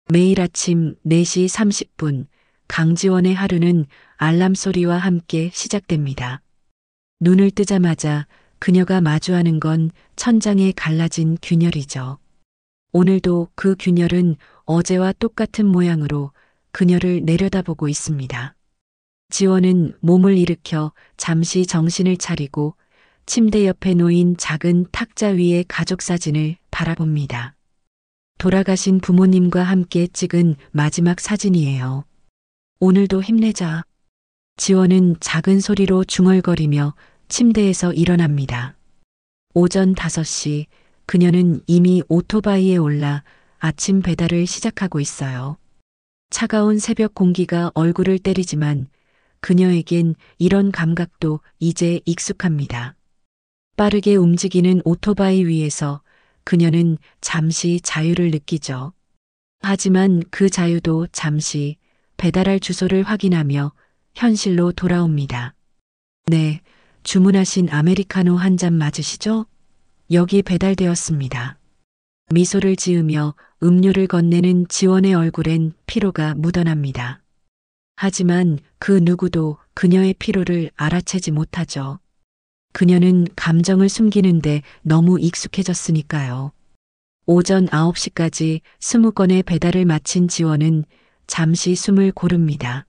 매일 아침 4시 30분 강지원의 하루는 알람 소리와 함께 시작됩니다. 눈을 뜨자마자 그녀가 마주하는 건 천장에 갈라진 균열이죠. 오늘도 그 균열은 어제와 똑같은 모양으로 그녀를 내려다보고 있습니다. 지원은 몸을 일으켜 잠시 정신을 차리고 침대 옆에 놓인 작은 탁자 위의 가족 사진을 바라봅니다. 돌아가신 부모님과 함께 찍은 마지막 사진이에요. 오늘도 힘내자. 지원은 작은 소리로 중얼거리며 침대에서 일어납니다. 오전 5시 그녀는 이미 오토바이에 올라 아침 배달을 시작하고 있어요. 차가운 새벽 공기가 얼굴을 때리지만 그녀에겐 이런 감각도 이제 익숙합니다. 빠르게 움직이는 오토바이 위에서 그녀는 잠시 자유를 느끼죠. 하지만 그 자유도 잠시 배달할 주소를 확인하며 현실로 돌아옵니다. 네, 주문하신 아메리카노 한 잔 맞으시죠? 여기 배달되었습니다. 미소를 지으며 음료를 건네는 지원의 얼굴엔 피로가 묻어납니다. 하지만 그 누구도 그녀의 피로를 알아채지 못하죠. 그녀는 감정을 숨기는데 너무 익숙해졌으니까요. 오전 9시까지 20건의 배달을 마친 지원은 잠시 숨을 고릅니다.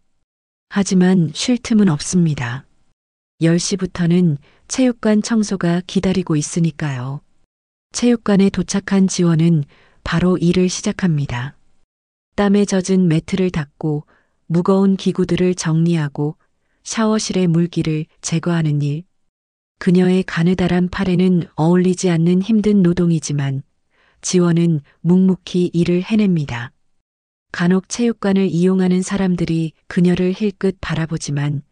하지만 쉴 틈은 없습니다. 10시부터는 체육관 청소가 기다리고 있으니까요. 체육관에 도착한 지원은 바로 일을 시작합니다. 땀에 젖은 매트를 닦고 무거운 기구들을 정리하고 샤워실의 물기를 제거하는 일. 그녀의 가느다란 팔에는 어울리지 않는 힘든 노동이지만 지원은 묵묵히 일을 해냅니다. 간혹 체육관을 이용하는 사람들이 그녀를 힐끗 바라보지만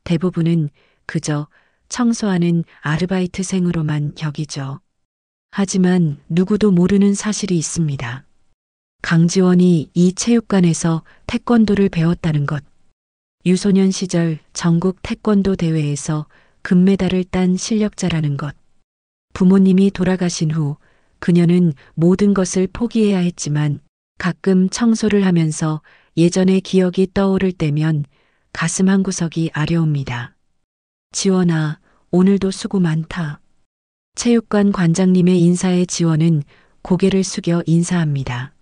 대부분은 그저 청소하는 아르바이트생으로만 여기죠. 하지만 누구도 모르는 사실이 있습니다. 강지원이 이 체육관에서 태권도를 배웠다는 것. 유소년 시절 전국 태권도 대회에서 금메달을 딴 실력자라는 것. 부모님이 돌아가신 후 그녀는 모든 것을 포기해야 했지만 가끔 청소를 하면서 예전의 기억이 떠오를 때면 가슴 한구석이 아려옵니다. 지원아, 오늘도 수고 많다. 체육관 관장님의 인사에 지원은 고개를 숙여 인사합니다.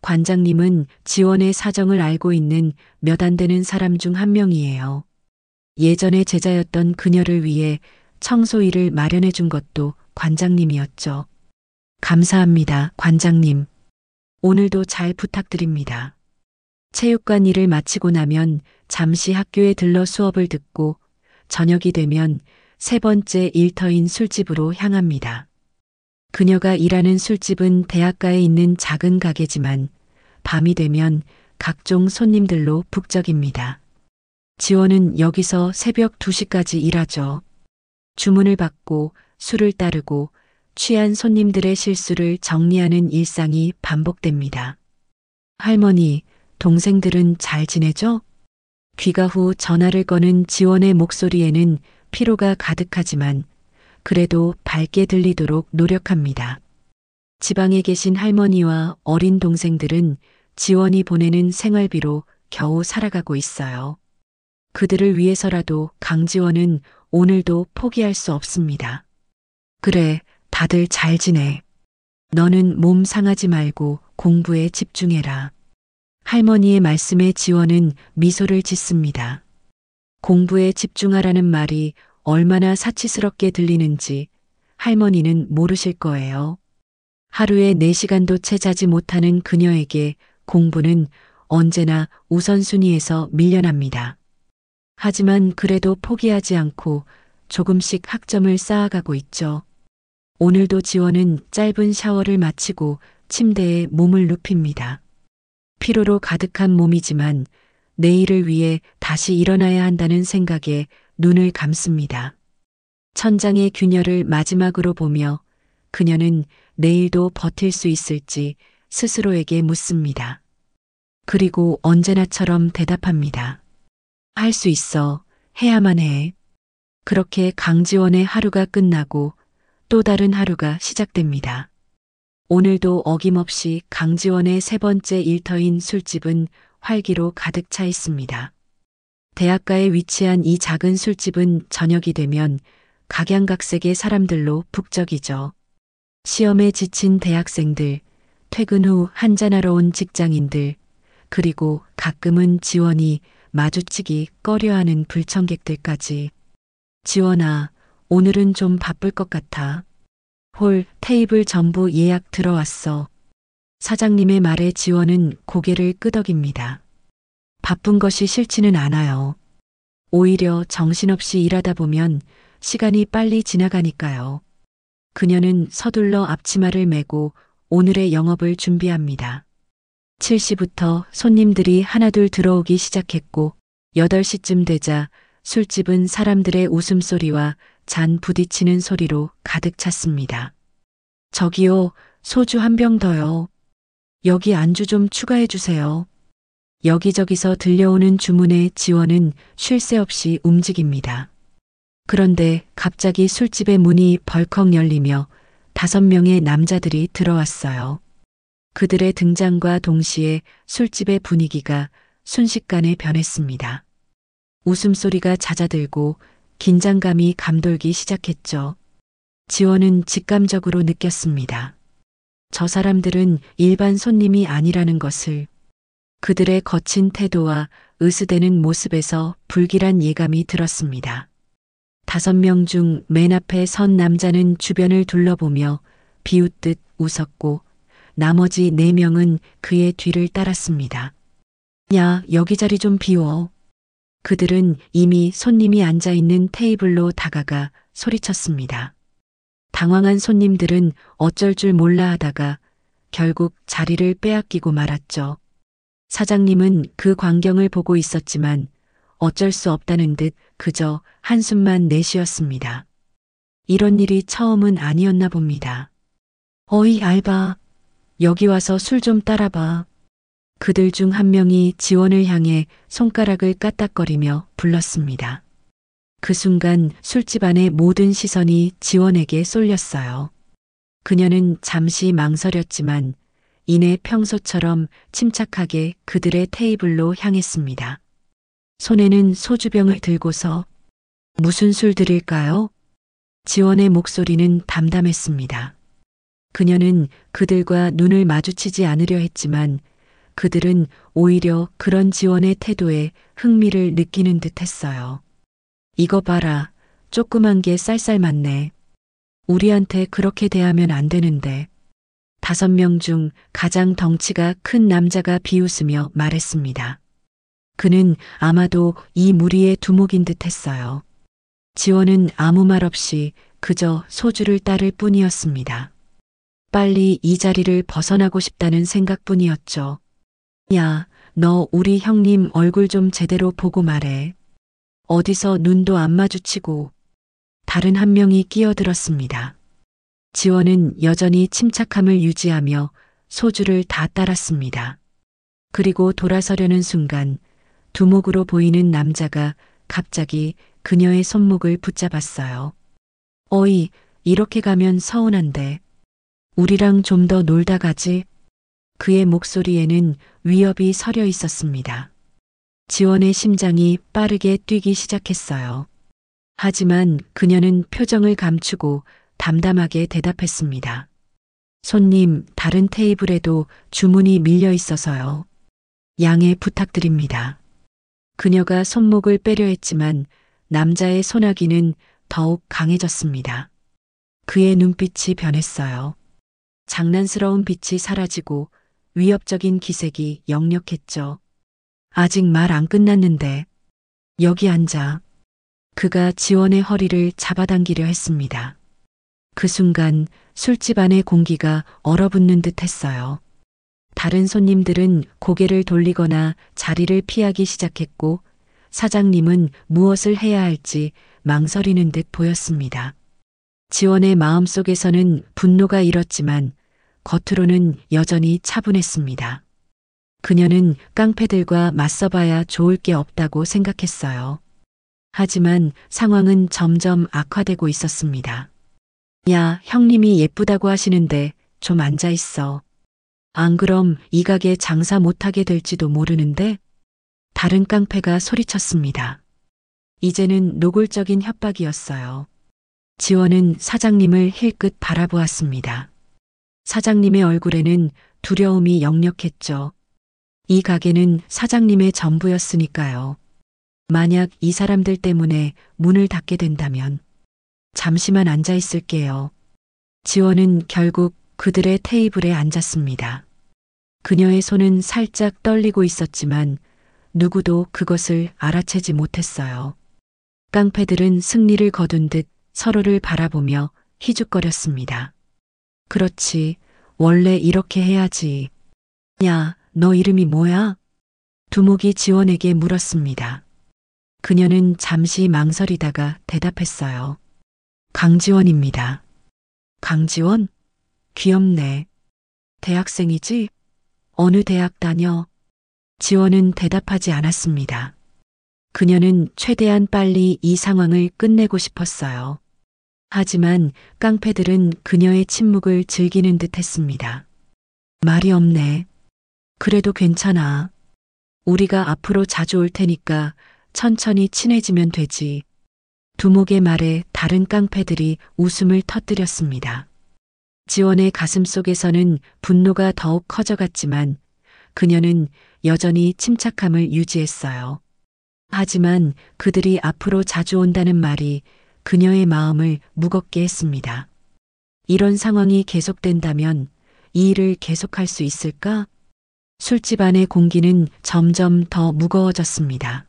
관장님은 지원의 사정을 알고 있는 몇 안 되는 사람 중 한 명이에요. 예전에 제자였던 그녀를 위해 청소 일을 마련해 준 것도 관장님이었죠. 감사합니다, 관장님. 오늘도 잘 부탁드립니다. 체육관 일을 마치고 나면 잠시 학교에 들러 수업을 듣고 저녁이 되면 3번째 일터인 술집으로 향합니다. 그녀가 일하는 술집은 대학가에 있는 작은 가게지만 밤이 되면 각종 손님들로 북적입니다. 지원은 여기서 새벽 2시까지 일하죠. 주문을 받고 술을 따르고 취한 손님들의 실수를 정리하는 일상이 반복됩니다. 할머니, 동생들은 잘 지내죠? 귀가 후 전화를 거는 지원의 목소리에는 피로가 가득하지만 그래도 밝게 들리도록 노력합니다. 지방에 계신 할머니와 어린 동생들은 지원이 보내는 생활비로 겨우 살아가고 있어요. 그들을 위해서라도 강지원은 오늘도 포기할 수 없습니다. 그래, 다들 잘 지내. 너는 몸 상하지 말고 공부에 집중해라. 할머니의 말씀에 지원은 미소를 짓습니다. 공부에 집중하라는 말이 얼마나 사치스럽게 들리는지 할머니는 모르실 거예요. 하루에 4시간도 채 자지 못하는 그녀에게 공부는 언제나 우선순위에서 밀려납니다. 하지만 그래도 포기하지 않고 조금씩 학점을 쌓아가고 있죠. 오늘도 지원은 짧은 샤워를 마치고 침대에 몸을 눕힙니다. 피로로 가득한 몸이지만 내일을 위해 다시 일어나야 한다는 생각에 눈을 감습니다. 천장의 균열을 마지막으로 보며 그녀는 내일도 버틸 수 있을지 스스로에게 묻습니다. 그리고 언제나처럼 대답합니다. 할 수 있어. 해야만 해. 그렇게 강지원의 하루가 끝나고 또 다른 하루가 시작됩니다. 오늘도 어김없이 강지원의 세 번째 일터인 술집은 활기로 가득 차 있습니다. 대학가에 위치한 이 작은 술집은 저녁이 되면 각양각색의 사람들로 북적이죠. 시험에 지친 대학생들, 퇴근 후 한잔하러 온 직장인들, 그리고 가끔은 지원이 마주치기 꺼려하는 불청객들까지. 지원아, 오늘은 좀 바쁠 것 같아. 홀, 테이블 전부 예약 들어왔어. 사장님의 말에 지원은 고개를 끄덕입니다. 바쁜 것이 싫지는 않아요. 오히려 정신없이 일하다 보면 시간이 빨리 지나가니까요. 그녀는 서둘러 앞치마를 메고 오늘의 영업을 준비합니다. 7시부터 손님들이 하나둘 들어오기 시작했고 8시쯤 되자 술집은 사람들의 웃음소리와 잔 부딪히는 소리로 가득 찼습니다. 저기요, 소주 한 병 더요. 여기 안주 좀 추가해 주세요. 여기저기서 들려오는 주문에 지원은 쉴 새 없이 움직입니다. 그런데 갑자기 술집의 문이 벌컥 열리며 5명의 남자들이 들어왔어요. 그들의 등장과 동시에 술집의 분위기가 순식간에 변했습니다. 웃음소리가 잦아들고 긴장감이 감돌기 시작했죠. 지원은 직감적으로 느꼈습니다. 저 사람들은 일반 손님이 아니라는 것을. 그들의 거친 태도와 으스대는 모습에서 불길한 예감이 들었습니다. 5명 중 맨 앞에 선 남자는 주변을 둘러보며 비웃듯 웃었고 나머지 4명은 그의 뒤를 따랐습니다. 야, 여기 자리 좀 비워. 그들은 이미 손님이 앉아 있는 테이블로 다가가 소리쳤습니다. 당황한 손님들은 어쩔 줄 몰라 하다가 결국 자리를 빼앗기고 말았죠. 사장님은 그 광경을 보고 있었지만 어쩔 수 없다는 듯 그저 한숨만 내쉬었습니다. 이런 일이 처음은 아니었나 봅니다. 어이 알바, 여기 와서 술 좀 따라봐. 그들 중 한 명이 지원을 향해 손가락을 까딱거리며 불렀습니다. 그 순간 술집 안의 모든 시선이 지원에게 쏠렸어요. 그녀는 잠시 망설였지만 이내 평소처럼 침착하게 그들의 테이블로 향했습니다. 손에는 소주병을 들고서 무슨 술 드릴까요? 지원의 목소리는 담담했습니다. 그녀는 그들과 눈을 마주치지 않으려 했지만 그들은 오히려 그런 지원의 태도에 흥미를 느끼는 듯 했어요. 이거 봐라, 조그만 게 쌀쌀 맞네. 우리한테 그렇게 대하면 안 되는데. 5명 중 가장 덩치가 큰 남자가 비웃으며 말했습니다. 그는 아마도 이 무리의 두목인 듯 했어요. 지원은 아무 말 없이 그저 소주를 따를 뿐이었습니다. 빨리 이 자리를 벗어나고 싶다는 생각뿐이었죠. 야, 너 우리 형님 얼굴 좀 제대로 보고 말해. 어디서 눈도 안 마주치고. 다른 한 명이 끼어들었습니다. 지원은 여전히 침착함을 유지하며 소주를 다 따랐습니다. 그리고 돌아서려는 순간 두목으로 보이는 남자가 갑자기 그녀의 손목을 붙잡았어요. 어이, 이렇게 가면 서운한데. 우리랑 좀 더 놀다 가지. 그의 목소리에는 위협이 서려 있었습니다. 지원의 심장이 빠르게 뛰기 시작했어요. 하지만 그녀는 표정을 감추고 담담하게 대답했습니다. 손님, 다른 테이블에도 주문이 밀려 있어서요. 양해 부탁드립니다. 그녀가 손목을 빼려 했지만 남자의 소나기는 더욱 강해졌습니다. 그의 눈빛이 변했어요. 장난스러운 빛이 사라지고 위협적인 기색이 역력했죠. 아직 말 안 끝났는데. 여기 앉아. 그가 지원의 허리를 잡아당기려 했습니다. 그 순간 술집 안의 공기가 얼어붙는 듯 했어요. 다른 손님들은 고개를 돌리거나 자리를 피하기 시작했고 사장님은 무엇을 해야 할지 망설이는 듯 보였습니다. 지원의 마음속에서는 분노가 일었지만 겉으로는 여전히 차분했습니다. 그녀는 깡패들과 맞서봐야 좋을 게 없다고 생각했어요. 하지만 상황은 점점 악화되고 있었습니다. 야, 형님이 예쁘다고 하시는데 좀 앉아 있어. 안 그럼 이 가게 장사 못하게 될지도 모르는데? 다른 깡패가 소리쳤습니다. 이제는 노골적인 협박이었어요. 지원은 사장님을 힐끗 바라보았습니다. 사장님의 얼굴에는 두려움이 역력했죠. 이 가게는 사장님의 전부였으니까요. 만약 이 사람들 때문에 문을 닫게 된다면 잠시만 앉아 있을게요. 지원은 결국 그들의 테이블에 앉았습니다. 그녀의 손은 살짝 떨리고 있었지만 누구도 그것을 알아채지 못했어요. 깡패들은 승리를 거둔 듯 서로를 바라보며 희죽거렸습니다. 그렇지, 원래 이렇게 해야지. 야, 너 이름이 뭐야? 두목이 지원에게 물었습니다. 그녀는 잠시 망설이다가 대답했어요. 강지원입니다. 강지원? 귀엽네. 대학생이지? 어느 대학 다녀? 지원은 대답하지 않았습니다. 그녀는 최대한 빨리 이 상황을 끝내고 싶었어요. 하지만 깡패들은 그녀의 침묵을 즐기는 듯 했습니다. 말이 없네. 그래도 괜찮아. 우리가 앞으로 자주 올 테니까 천천히 친해지면 되지. 두목의 말에 다른 깡패들이 웃음을 터뜨렸습니다. 지원의 가슴 속에서는 분노가 더욱 커져갔지만 그녀는 여전히 침착함을 유지했어요. 하지만 그들이 앞으로 자주 온다는 말이 그녀의 마음을 무겁게 했습니다. 이런 상황이 계속된다면 이 일을 계속할 수 있을까? 술집 안의 공기는 점점 더 무거워졌습니다.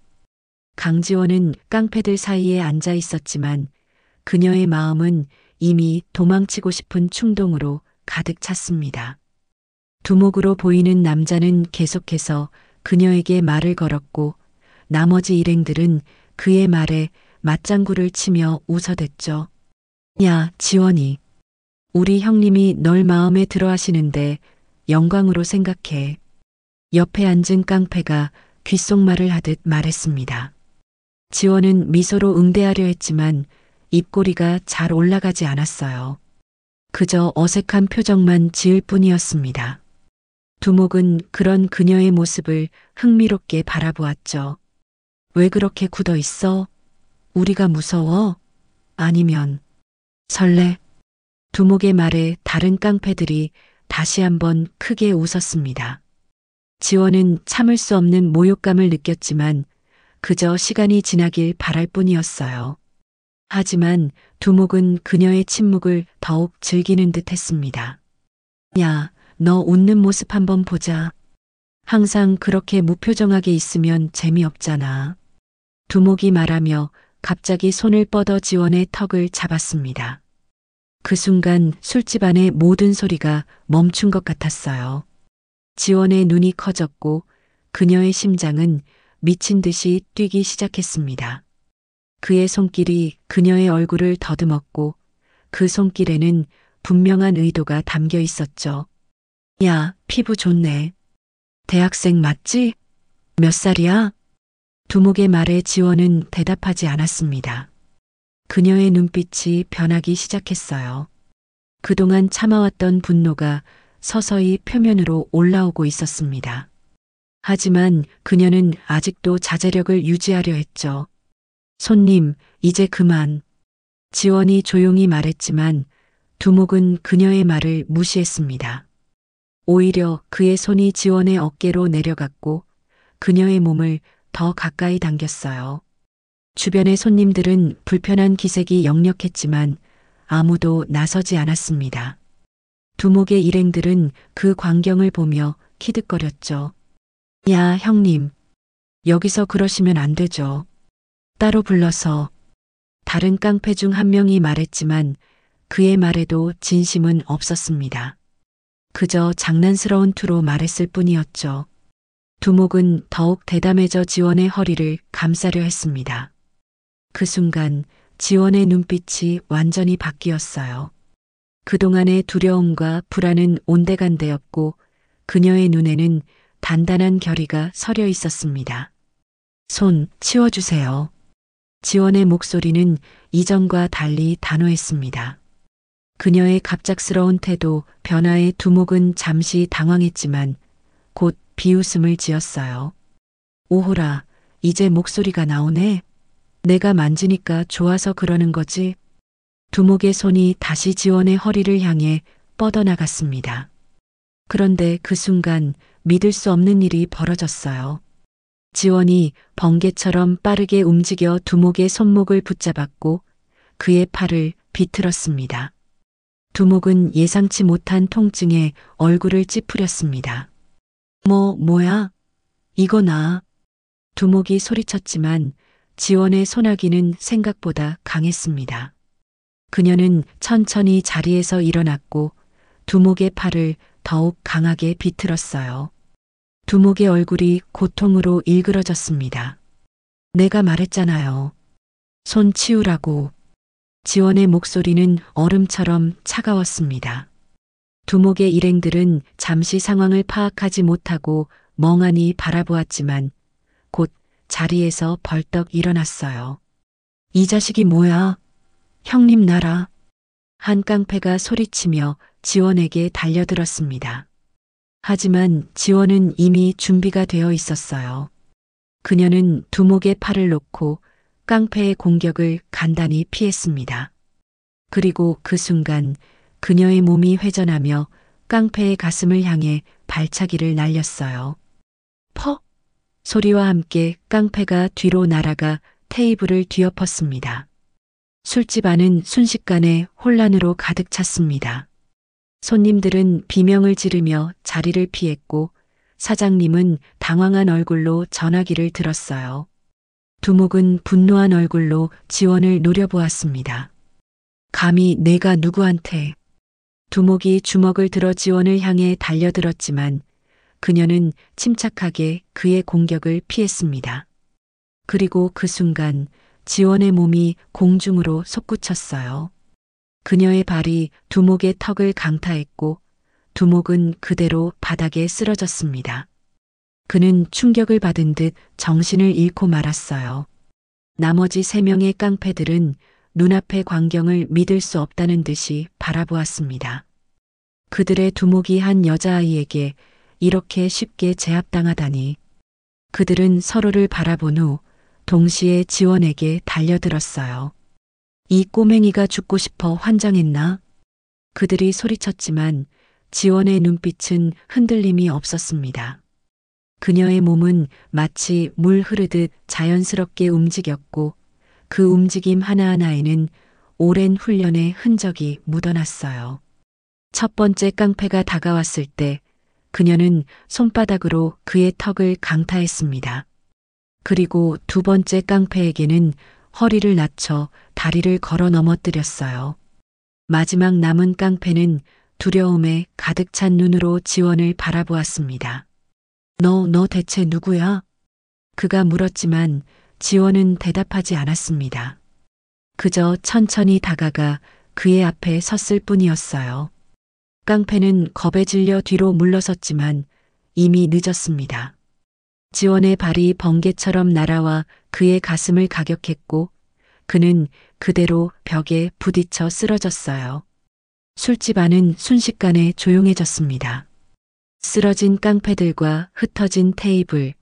강지원은 깡패들 사이에 앉아 있었지만 그녀의 마음은 이미 도망치고 싶은 충동으로 가득 찼습니다. 두목으로 보이는 남자는 계속해서 그녀에게 말을 걸었고 나머지 일행들은 그의 말에 맞장구를 치며 웃어댔죠. 야, 지원이. 우리 형님이 널 마음에 들어 하시는데 영광으로 생각해. 옆에 앉은 깡패가 귓속말을 하듯 말했습니다. 지원은 미소로 응대하려 했지만 입꼬리가 잘 올라가지 않았어요. 그저 어색한 표정만 지을 뿐이었습니다. 두목은 그런 그녀의 모습을 흥미롭게 바라보았죠. 왜 그렇게 굳어 있어? 우리가 무서워? 아니면 설레? 두목의 말에 다른 깡패들이 다시 한번 크게 웃었습니다. 지원은 참을 수 없는 모욕감을 느꼈지만 그저 시간이 지나길 바랄 뿐이었어요. 하지만 두목은 그녀의 침묵을 더욱 즐기는 듯 했습니다. 야, 너 웃는 모습 한번 보자. 항상 그렇게 무표정하게 있으면 재미없잖아. 두목이 말하며 갑자기 손을 뻗어 지원의 턱을 잡았습니다. 그 순간 술집 안의 모든 소리가 멈춘 것 같았어요. 지원의 눈이 커졌고 그녀의 심장은 미친 듯이 뛰기 시작했습니다. 그의 손길이 그녀의 얼굴을 더듬었고 그 손길에는 분명한 의도가 담겨 있었죠. 야, 피부 좋네. 대학생 맞지? 몇 살이야? 두목의 말에 지원은 대답하지 않았습니다. 그녀의 눈빛이 변하기 시작했어요. 그동안 참아왔던 분노가 서서히 표면으로 올라오고 있었습니다. 하지만 그녀는 아직도 자제력을 유지하려 했죠. 손님, 이제 그만. 지원이 조용히 말했지만 두목은 그녀의 말을 무시했습니다. 오히려 그의 손이 지원의 어깨로 내려갔고 그녀의 몸을 더 가까이 당겼어요. 주변의 손님들은 불편한 기색이 역력했지만 아무도 나서지 않았습니다. 두목의 일행들은 그 광경을 보며 키득거렸죠. 야, 형님. 여기서 그러시면 안 되죠. 따로 불러서. 다른 깡패 중 한 명이 말했지만 그의 말에도 진심은 없었습니다. 그저 장난스러운 투로 말했을 뿐이었죠. 두목은 더욱 대담해져 지원의 허리를 감싸려 했습니다. 그 순간 지원의 눈빛이 완전히 바뀌었어요. 그동안의 두려움과 불안은 온데간데였고 그녀의 눈에는 단단한 결의가 서려 있었습니다. 손 치워주세요. 지원의 목소리는 이전과 달리 단호했습니다. 그녀의 갑작스러운 태도, 변화에 두목은 잠시 당황했지만 곧 비웃음을 지었어요. 오호라, 이제 목소리가 나오네. 내가 만지니까 좋아서 그러는 거지. 두목의 손이 다시 지원의 허리를 향해 뻗어나갔습니다. 그런데 그 순간 믿을 수 없는 일이 벌어졌어요. 지원이 번개처럼 빠르게 움직여 두목의 손목을 붙잡았고 그의 팔을 비틀었습니다. 두목은 예상치 못한 통증에 얼굴을 찌푸렸습니다. 뭐야? 이거 나. 두목이 소리쳤지만 지원의 소나기는 생각보다 강했습니다. 그녀는 천천히 자리에서 일어났고 두목의 팔을 더욱 강하게 비틀었어요. 두목의 얼굴이 고통으로 일그러졌습니다. 내가 말했잖아요. 손 치우라고. 지원의 목소리는 얼음처럼 차가웠습니다. 두목의 일행들은 잠시 상황을 파악하지 못하고 멍하니 바라보았지만 곧 자리에서 벌떡 일어났어요. 이 자식이 뭐야? 형님 나라. 한 깡패가 소리치며 지원에게 달려들었습니다. 하지만 지원은 이미 준비가 되어 있었어요. 그녀는 두목의 팔을 놓고 깡패의 공격을 간단히 피했습니다. 그리고 그 순간 그녀의 몸이 회전하며 깡패의 가슴을 향해 발차기를 날렸어요. 퍽! 소리와 함께 깡패가 뒤로 날아가 테이블을 뒤엎었습니다. 술집 안은 순식간에 혼란으로 가득 찼습니다. 손님들은 비명을 지르며 자리를 피했고 사장님은 당황한 얼굴로 전화기를 들었어요. 두목은 분노한 얼굴로 지원을 노려보았습니다. 감히 내가 누구한테. 두목이 주먹을 들어 지원을 향해 달려들었지만 그녀는 침착하게 그의 공격을 피했습니다. 그리고 그 순간 지원의 몸이 공중으로 솟구쳤어요. 그녀의 발이 두목의 턱을 강타했고 두목은 그대로 바닥에 쓰러졌습니다. 그는 충격을 받은 듯 정신을 잃고 말았어요. 나머지 3명의 깡패들은 눈앞의 광경을 믿을 수 없다는 듯이 바라보았습니다. 그들의 두목이 한 여자아이에게 이렇게 쉽게 제압당하다니. 그들은 서로를 바라본 후 동시에 지원에게 달려들었어요. 이 꼬맹이가 죽고 싶어 환장했나? 그들이 소리쳤지만 지원의 눈빛은 흔들림이 없었습니다. 그녀의 몸은 마치 물 흐르듯 자연스럽게 움직였고 그 움직임 하나하나에는 오랜 훈련의 흔적이 묻어났어요. 첫 번째 깡패가 다가왔을 때 그녀는 손바닥으로 그의 턱을 강타했습니다. 그리고 두 번째 깡패에게는 허리를 낮춰 다리를 걸어 넘어뜨렸어요. 마지막 남은 깡패는 두려움에 가득 찬 눈으로 지원을 바라보았습니다. 너 대체 누구야? 그가 물었지만 지원은 대답하지 않았습니다. 그저 천천히 다가가 그의 앞에 섰을 뿐이었어요. 깡패는 겁에 질려 뒤로 물러섰지만 이미 늦었습니다. 지원의 발이 번개처럼 날아와 그의 가슴을 가격했고 그는 그대로 벽에 부딪혀 쓰러졌어요. 술집 안은 순식간에 조용해졌습니다. 쓰러진 깡패들과 흩어진 테이블,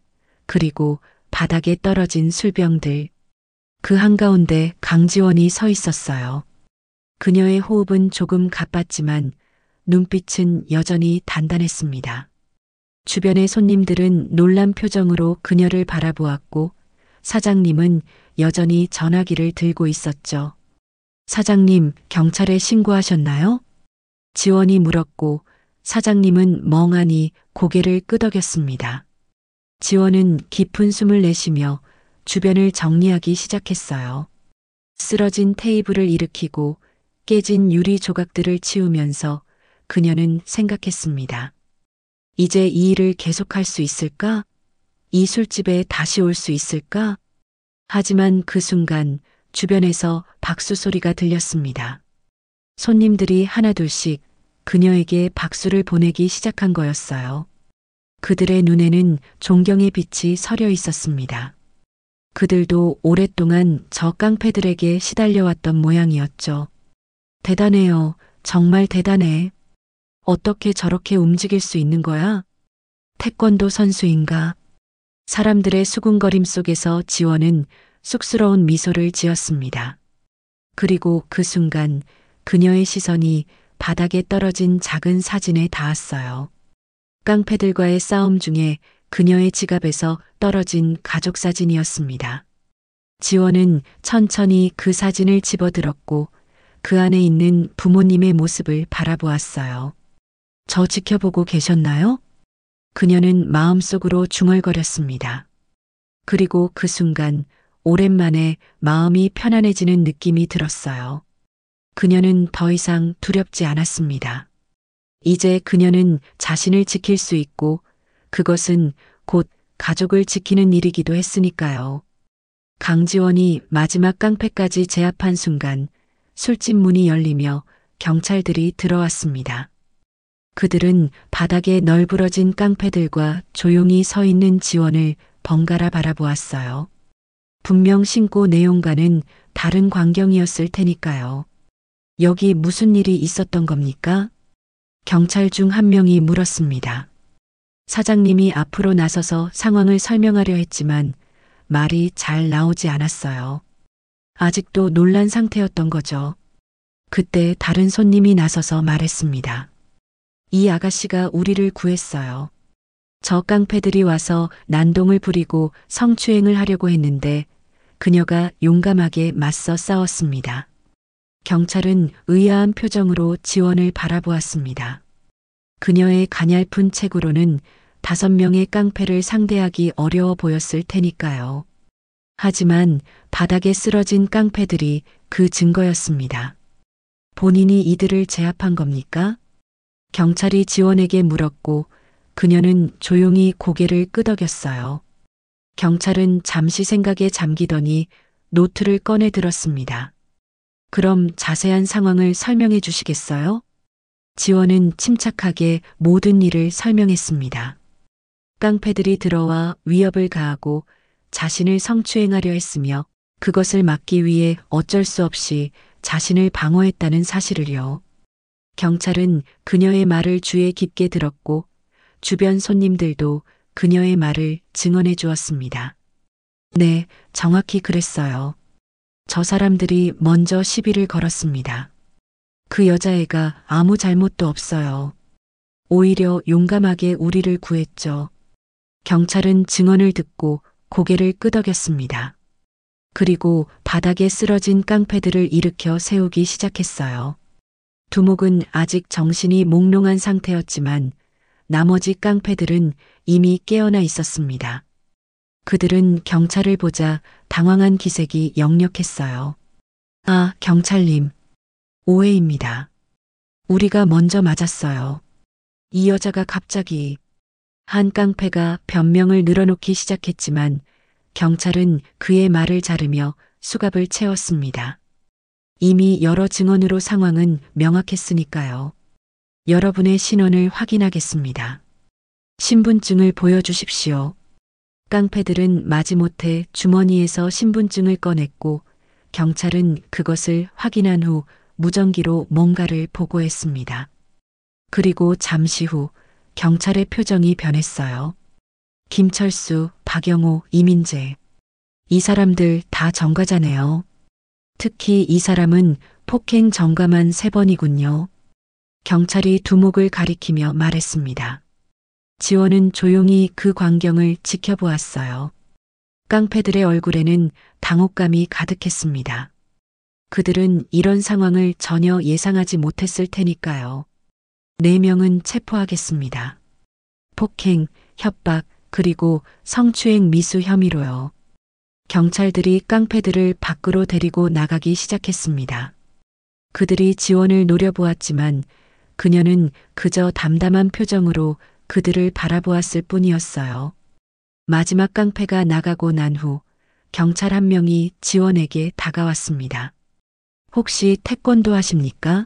그리고 바닥에 떨어진 술병들. 그 한가운데 강지원이 서 있었어요. 그녀의 호흡은 조금 가빴지만 눈빛은 여전히 단단했습니다. 주변의 손님들은 놀란 표정으로 그녀를 바라보았고 사장님은 여전히 전화기를 들고 있었죠. 사장님, 경찰에 신고하셨나요? 지원이 물었고 사장님은 멍하니 고개를 끄덕였습니다. 지원은 깊은 숨을 내쉬며 주변을 정리하기 시작했어요. 쓰러진 테이블을 일으키고 깨진 유리 조각들을 치우면서 그녀는 생각했습니다. 이제 이 일을 계속할 수 있을까? 이 술집에 다시 올 수 있을까? 하지만 그 순간 주변에서 박수 소리가 들렸습니다. 손님들이 하나둘씩 그녀에게 박수를 보내기 시작한 거였어요. 그들의 눈에는 존경의 빛이 서려 있었습니다. 그들도 오랫동안 저 깡패들에게 시달려왔던 모양이었죠. 대단해요. 정말 대단해. 어떻게 저렇게 움직일 수 있는 거야? 태권도 선수인가? 사람들의 수군거림 속에서 지원은 쑥스러운 미소를 지었습니다. 그리고 그 순간 그녀의 시선이 바닥에 떨어진 작은 사진에 닿았어요. 깡패들과의 싸움 중에 그녀의 지갑에서 떨어진 가족 사진이었습니다. 지원은 천천히 그 사진을 집어들었고 그 안에 있는 부모님의 모습을 바라보았어요. 저 지켜보고 계셨나요? 그녀는 마음속으로 중얼거렸습니다. 그리고 그 순간 오랜만에 마음이 편안해지는 느낌이 들었어요. 그녀는 더 이상 두렵지 않았습니다. 이제 그녀는 자신을 지킬 수 있고 그것은 곧 가족을 지키는 일이기도 했으니까요. 강지원이 마지막 깡패까지 제압한 순간 술집 문이 열리며 경찰들이 들어왔습니다. 그들은 바닥에 널브러진 깡패들과 조용히 서 있는 지원을 번갈아 바라보았어요. 분명 신고 내용과는 다른 광경이었을 테니까요. 여기 무슨 일이 있었던 겁니까? 경찰 중 한 명이 물었습니다. 사장님이 앞으로 나서서 상황을 설명하려 했지만 말이 잘 나오지 않았어요. 아직도 놀란 상태였던 거죠. 그때 다른 손님이 나서서 말했습니다. 이 아가씨가 우리를 구했어요. 저 깡패들이 와서 난동을 부리고 성추행을 하려고 했는데 그녀가 용감하게 맞서 싸웠습니다. 경찰은 의아한 표정으로 지원을 바라보았습니다. 그녀의 가냘픈 체구로는 5명의 깡패를 상대하기 어려워 보였을 테니까요. 하지만 바닥에 쓰러진 깡패들이 그 증거였습니다. 본인이 이들을 제압한 겁니까? 경찰이 지원에게 물었고 그녀는 조용히 고개를 끄덕였어요. 경찰은 잠시 생각에 잠기더니 노트를 꺼내 들었습니다. 그럼 자세한 상황을 설명해 주시겠어요? 지원은 침착하게 모든 일을 설명했습니다. 깡패들이 들어와 위협을 가하고 자신을 성추행하려 했으며 그것을 막기 위해 어쩔 수 없이 자신을 방어했다는 사실을요. 경찰은 그녀의 말을 주의 깊게 들었고 주변 손님들도 그녀의 말을 증언해 주었습니다. 네, 정확히 그랬어요. 저 사람들이 먼저 시비를 걸었습니다. 그 여자애가 아무 잘못도 없어요. 오히려 용감하게 우리를 구했죠. 경찰은 증언을 듣고 고개를 끄덕였습니다. 그리고 바닥에 쓰러진 깡패들을 일으켜 세우기 시작했어요. 두목은 아직 정신이 몽롱한 상태였지만 나머지 깡패들은 이미 깨어나 있었습니다. 그들은 경찰을 보자 당황한 기색이 역력했어요. 아, 경찰님. 오해입니다. 우리가 먼저 맞았어요. 이 여자가 갑자기 한 깡패가 변명을 늘어놓기 시작했지만 경찰은 그의 말을 자르며 수갑을 채웠습니다. 이미 여러 증언으로 상황은 명확했으니까요. 여러분의 신원을 확인하겠습니다. 신분증을 보여주십시오. 깡패들은 마지못해 주머니에서 신분증을 꺼냈고 경찰은 그것을 확인한 후 무전기로 뭔가를 보고했습니다. 그리고 잠시 후 경찰의 표정이 변했어요. 김철수, 박영호, 이민재. 이 사람들 다 전과자네요. 특히 이 사람은 폭행 전과만 3번이군요. 경찰이 두목을 가리키며 말했습니다. 지원은 조용히 그 광경을 지켜보았어요. 깡패들의 얼굴에는 당혹감이 가득했습니다. 그들은 이런 상황을 전혀 예상하지 못했을 테니까요. 4명은 체포하겠습니다. 폭행, 협박, 그리고 성추행 미수 혐의로요. 경찰들이 깡패들을 밖으로 데리고 나가기 시작했습니다. 그들이 지원을 노려보았지만 그녀는 그저 담담한 표정으로 그들을 바라보았을 뿐이었어요. 마지막 깡패가 나가고 난 후 경찰 한 명이 지원에게 다가왔습니다. 혹시 태권도 하십니까?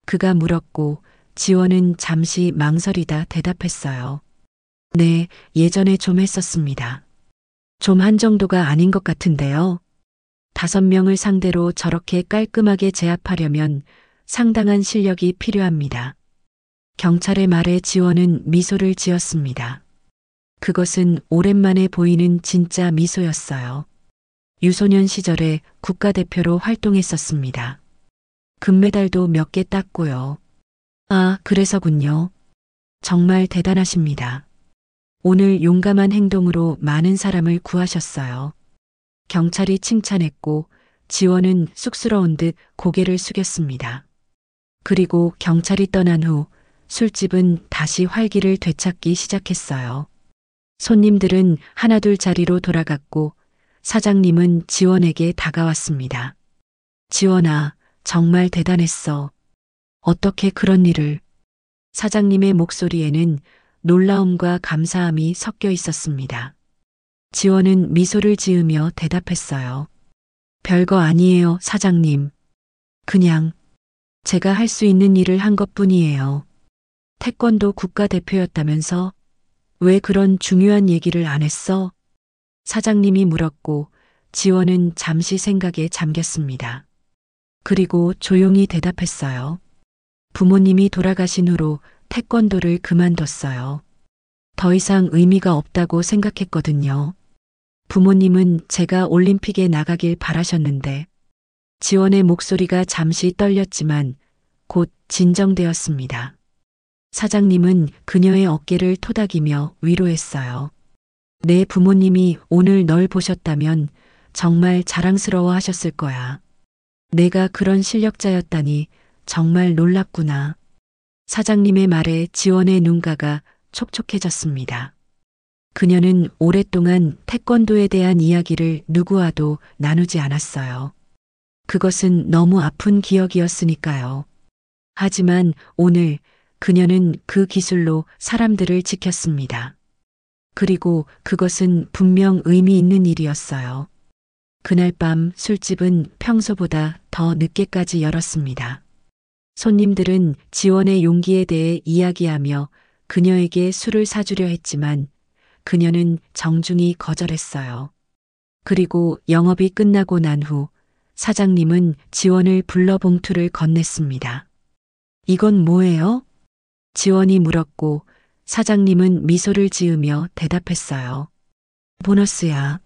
그가 물었고 지원은 잠시 망설이다 대답했어요. 네, 예전에 좀 했었습니다. 좀 한 정도가 아닌 것 같은데요. 5명을 상대로 저렇게 깔끔하게 제압하려면 상당한 실력이 필요합니다. 경찰의 말에 지원은 미소를 지었습니다. 그것은 오랜만에 보이는 진짜 미소였어요. 유소년 시절에 국가대표로 활동했었습니다. 금메달도 몇 개 땄고요. 아, 그래서군요. 정말 대단하십니다. 오늘 용감한 행동으로 많은 사람을 구하셨어요. 경찰이 칭찬했고 지원은 쑥스러운 듯 고개를 숙였습니다. 그리고 경찰이 떠난 후 술집은 다시 활기를 되찾기 시작했어요. 손님들은 하나둘 자리로 돌아갔고 사장님은 지원에게 다가왔습니다. 지원아, 정말 대단했어. 어떻게 그런 일을? 사장님의 목소리에는 놀라움과 감사함이 섞여 있었습니다. 지원은 미소를 지으며 대답했어요. 별거 아니에요, 사장님. 그냥 제가 할 수 있는 일을 한 것뿐이에요. 태권도 국가대표였다면서 왜 그런 중요한 얘기를 안 했어? 사장님이 물었고 지원은 잠시 생각에 잠겼습니다. 그리고 조용히 대답했어요. 부모님이 돌아가신 후로 태권도를 그만뒀어요. 더 이상 의미가 없다고 생각했거든요. 부모님은 제가 올림픽에 나가길 바라셨는데 지원의 목소리가 잠시 떨렸지만 곧 진정되었습니다. 사장님은 그녀의 어깨를 토닥이며 위로했어요. 내 부모님이 오늘 널 보셨다면 정말 자랑스러워 하셨을 거야. 내가 그런 실력자였다니 정말 놀랍구나. 사장님의 말에 지원의 눈가가 촉촉해졌습니다. 그녀는 오랫동안 태권도에 대한 이야기를 누구와도 나누지 않았어요. 그것은 너무 아픈 기억이었으니까요. 하지만 오늘 그녀는 그 기술로 사람들을 지켰습니다. 그리고 그것은 분명 의미 있는 일이었어요. 그날 밤 술집은 평소보다 더 늦게까지 열었습니다. 손님들은 지원의 용기에 대해 이야기하며 그녀에게 술을 사주려 했지만 그녀는 정중히 거절했어요. 그리고 영업이 끝나고 난 후 사장님은 지원을 불러 봉투를 건넸습니다. 이건 뭐예요? 지원이 물었고 사장님은 미소를 지으며 대답했어요. 보너스야.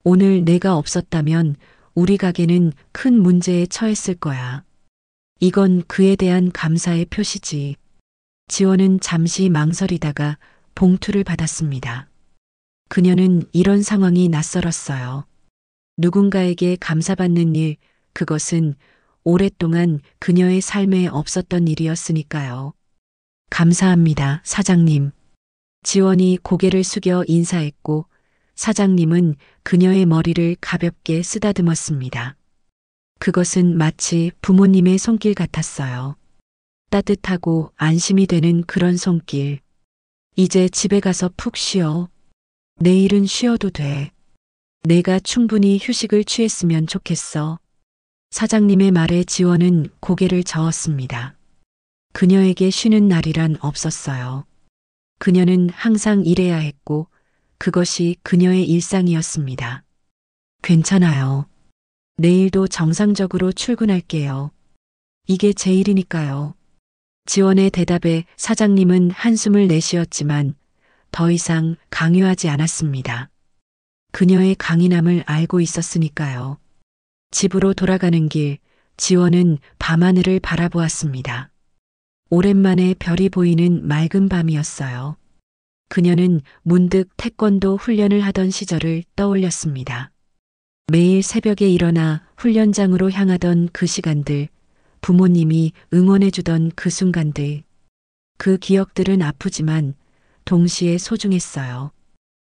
오늘 내가 없었다면 우리 가게는 큰 문제에 처했을 거야. 이건 그에 대한 감사의 표시지. 지원은 잠시 망설이다가 봉투를 받았습니다. 그녀는 이런 상황이 낯설었어요. 누군가에게 감사받는 일, 그것은 오랫동안 그녀의 삶에 없었던 일이었으니까요. 감사합니다, 사장님. 지원이 고개를 숙여 인사했고 사장님은 그녀의 머리를 가볍게 쓰다듬었습니다. 그것은 마치 부모님의 손길 같았어요. 따뜻하고 안심이 되는 그런 손길. 이제 집에 가서 푹 쉬어. 내일은 쉬어도 돼. 내가 충분히 휴식을 취했으면 좋겠어. 사장님의 말에 지원은 고개를 저었습니다. 그녀에게 쉬는 날이란 없었어요. 그녀는 항상 일해야 했고 그것이 그녀의 일상이었습니다. 괜찮아요. 내일도 정상적으로 출근할게요. 이게 제 일이니까요. 지원의 대답에 사장님은 한숨을 내쉬었지만 더 이상 강요하지 않았습니다. 그녀의 강인함을 알고 있었으니까요. 집으로 돌아가는 길, 지원은 밤하늘을 바라보았습니다. 오랜만에 별이 보이는 맑은 밤이었어요. 그녀는 문득 태권도 훈련을 하던 시절을 떠올렸습니다. 매일 새벽에 일어나 훈련장으로 향하던 그 시간들, 부모님이 응원해주던 그 순간들, 그 기억들은 아프지만 동시에 소중했어요.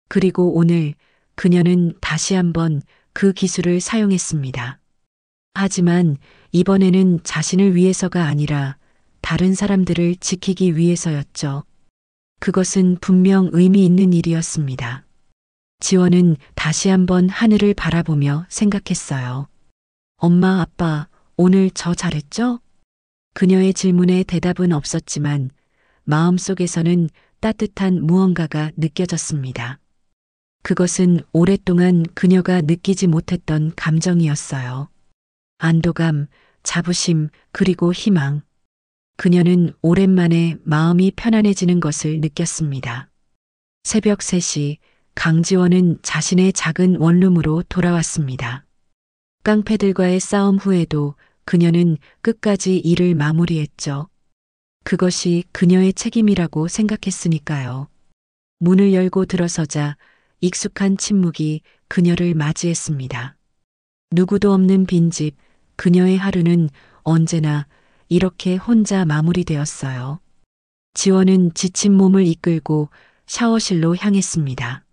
그리고 오늘 그녀는 다시 한번 그 기술을 사용했습니다. 하지만 이번에는 자신을 위해서가 아니라 다른 사람들을 지키기 위해서였죠. 그것은 분명 의미 있는 일이었습니다. 지원은 다시 한번 하늘을 바라보며 생각했어요. 엄마, 아빠, 오늘 저 잘했죠? 그녀의 질문에 대답은 없었지만 마음속에서는 따뜻한 무언가가 느껴졌습니다. 그것은 오랫동안 그녀가 느끼지 못했던 감정이었어요. 안도감, 자부심, 그리고 희망. 그녀는 오랜만에 마음이 편안해지는 것을 느꼈습니다. 새벽 3시 강지원은 자신의 작은 원룸으로 돌아왔습니다. 깡패들과의 싸움 후에도 그녀는 끝까지 일을 마무리했죠. 그것이 그녀의 책임이라고 생각했으니까요. 문을 열고 들어서자 익숙한 침묵이 그녀를 맞이했습니다. 누구도 없는 빈집, 그녀의 하루는 언제나 이렇게 혼자 마무리되었어요. 지원은 지친 몸을 이끌고 샤워실로 향했습니다.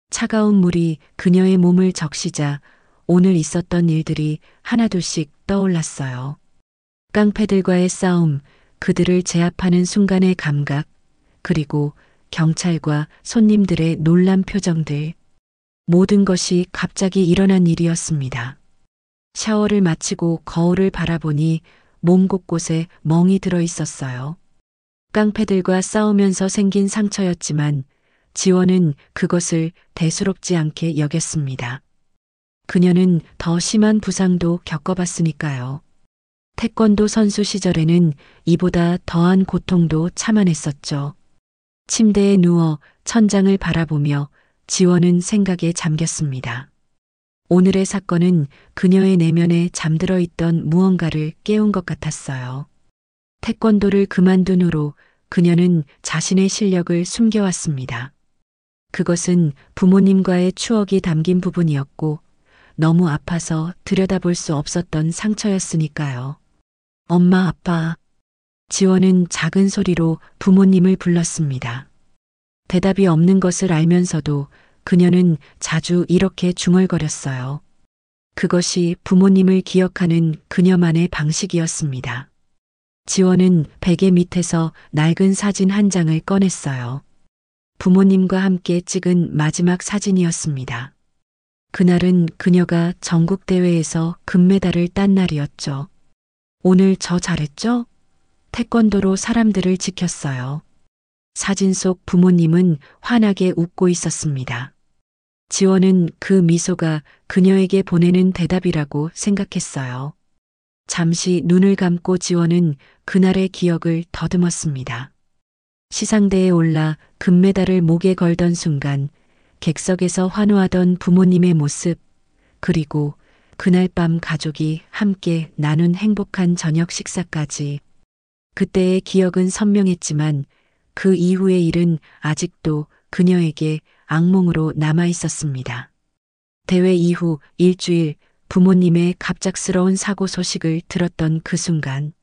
차가운 물이 그녀의 몸을 적시자 오늘 있었던 일들이 하나둘씩 떠올랐어요. 깡패들과의 싸움, 그들을 제압하는 순간의 감각, 그리고 경찰과 손님들의 놀란 표정들. 모든 것이 갑자기 일어난 일이었습니다. 샤워를 마치고 거울을 바라보니 몸 곳곳에 멍이 들어 있었어요. 깡패들과 싸우면서 생긴 상처였지만 지원은 그것을 대수롭지 않게 여겼습니다. 그녀는 더 심한 부상도 겪어봤으니까요. 태권도 선수 시절에는 이보다 더한 고통도 참아냈었죠. 침대에 누워 천장을 바라보며 지원은 생각에 잠겼습니다. 오늘의 사건은 그녀의 내면에 잠들어 있던 무언가를 깨운 것 같았어요. 태권도를 그만둔 후로 그녀는 자신의 실력을 숨겨왔습니다. 그것은 부모님과의 추억이 담긴 부분이었고 너무 아파서 들여다볼 수 없었던 상처였으니까요. 엄마, 아빠. 지원은 작은 소리로 부모님을 불렀습니다. 대답이 없는 것을 알면서도 그녀는 자주 이렇게 중얼거렸어요. 그것이 부모님을 기억하는 그녀만의 방식이었습니다. 지원은 베개 밑에서 낡은 사진 한 장을 꺼냈어요. 부모님과 함께 찍은 마지막 사진이었습니다. 그날은 그녀가 전국대회에서 금메달을 딴 날이었죠. 오늘 저 잘했죠? 태권도로 사람들을 지켰어요. 사진 속 부모님은 환하게 웃고 있었습니다. 지원은 그 미소가 그녀에게 보내는 대답이라고 생각했어요. 잠시 눈을 감고 지원은 그날의 기억을 더듬었습니다. 시상대에 올라 금메달을 목에 걸던 순간 객석에서 환호하던 부모님의 모습, 그리고 그날 밤 가족이 함께 나눈 행복한 저녁 식사까지. 그때의 기억은 선명했지만 그 이후의 일은 아직도 그녀에게 악몽으로 남아 있었습니다. 대회 이후 일주일 부모님의 갑작스러운 사고 소식을 들었던 그 순간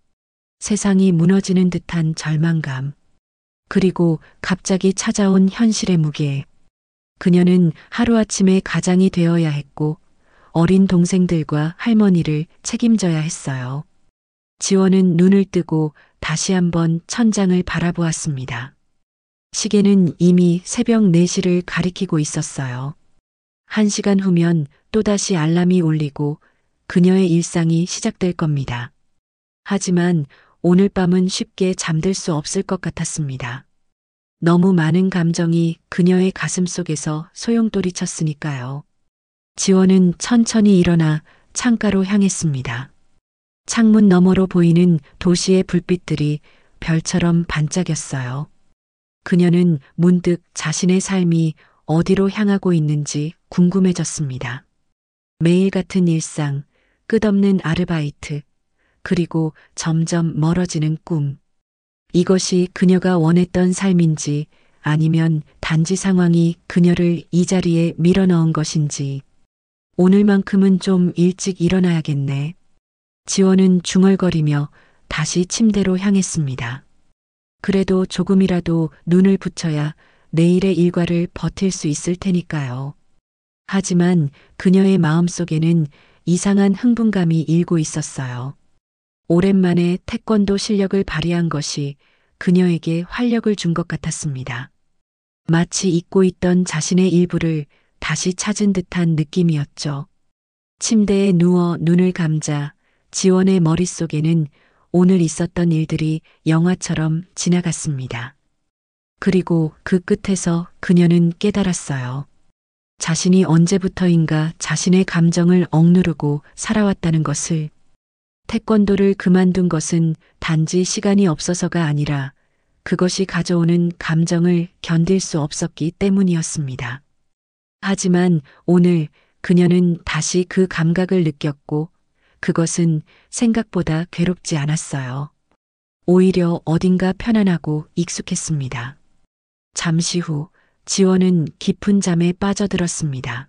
세상이 무너지는 듯한 절망감, 그리고 갑자기 찾아온 현실의 무게. 그녀는 하루아침에 가장이 되어야 했고 어린 동생들과 할머니를 책임져야 했어요. 지원은 눈을 뜨고 다시 한번 천장을 바라보았습니다. 시계는 이미 새벽 4시를 가리키고 있었어요. 1시간 후면 또다시 알람이 울리고 그녀의 일상이 시작될 겁니다. 하지만 오늘 밤은 쉽게 잠들 수 없을 것 같았습니다. 너무 많은 감정이 그녀의 가슴 속에서 소용돌이 쳤으니까요. 지원은 천천히 일어나 창가로 향했습니다. 창문 너머로 보이는 도시의 불빛들이 별처럼 반짝였어요. 그녀는 문득 자신의 삶이 어디로 향하고 있는지 궁금해졌습니다. 매일 같은 일상, 끝없는 아르바이트, 그리고 점점 멀어지는 꿈. 이것이 그녀가 원했던 삶인지 아니면 단지 상황이 그녀를 이 자리에 밀어넣은 것인지. 오늘만큼은 좀 일찍 일어나야겠네. 지원은 중얼거리며 다시 침대로 향했습니다. 그래도 조금이라도 눈을 붙여야 내일의 일과를 버틸 수 있을 테니까요. 하지만 그녀의 마음속에는 이상한 흥분감이 일고 있었어요. 오랜만에 태권도 실력을 발휘한 것이 그녀에게 활력을 준 것 같았습니다. 마치 잊고 있던 자신의 일부를 다시 찾은 듯한 느낌이었죠. 침대에 누워 눈을 감자 지원의 머릿속에는 오늘 있었던 일들이 영화처럼 지나갔습니다. 그리고 그 끝에서 그녀는 깨달았어요. 자신이 언제부터인가 자신의 감정을 억누르고 살아왔다는 것을. 태권도를 그만둔 것은 단지 시간이 없어서가 아니라 그것이 가져오는 감정을 견딜 수 없었기 때문이었습니다. 하지만 오늘 그녀는 다시 그 감각을 느꼈고 그것은 생각보다 괴롭지 않았어요. 오히려 어딘가 편안하고 익숙했습니다. 잠시 후 지원은 깊은 잠에 빠져들었습니다.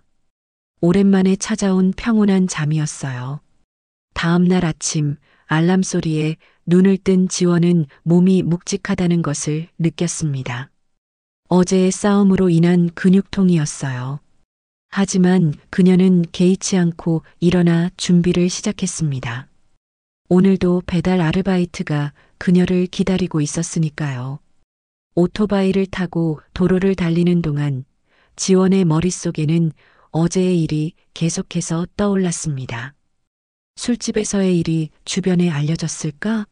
오랜만에 찾아온 평온한 잠이었어요. 다음 날 아침 알람 소리에 눈을 뜬 지원은 몸이 묵직하다는 것을 느꼈습니다. 어제의 싸움으로 인한 근육통이었어요. 하지만 그녀는 개의치 않고 일어나 준비를 시작했습니다. 오늘도 배달 아르바이트가 그녀를 기다리고 있었으니까요. 오토바이를 타고 도로를 달리는 동안 지원의 머릿속에는 어제의 일이 계속해서 떠올랐습니다. 술집에서의 일이 주변에 알려졌을까?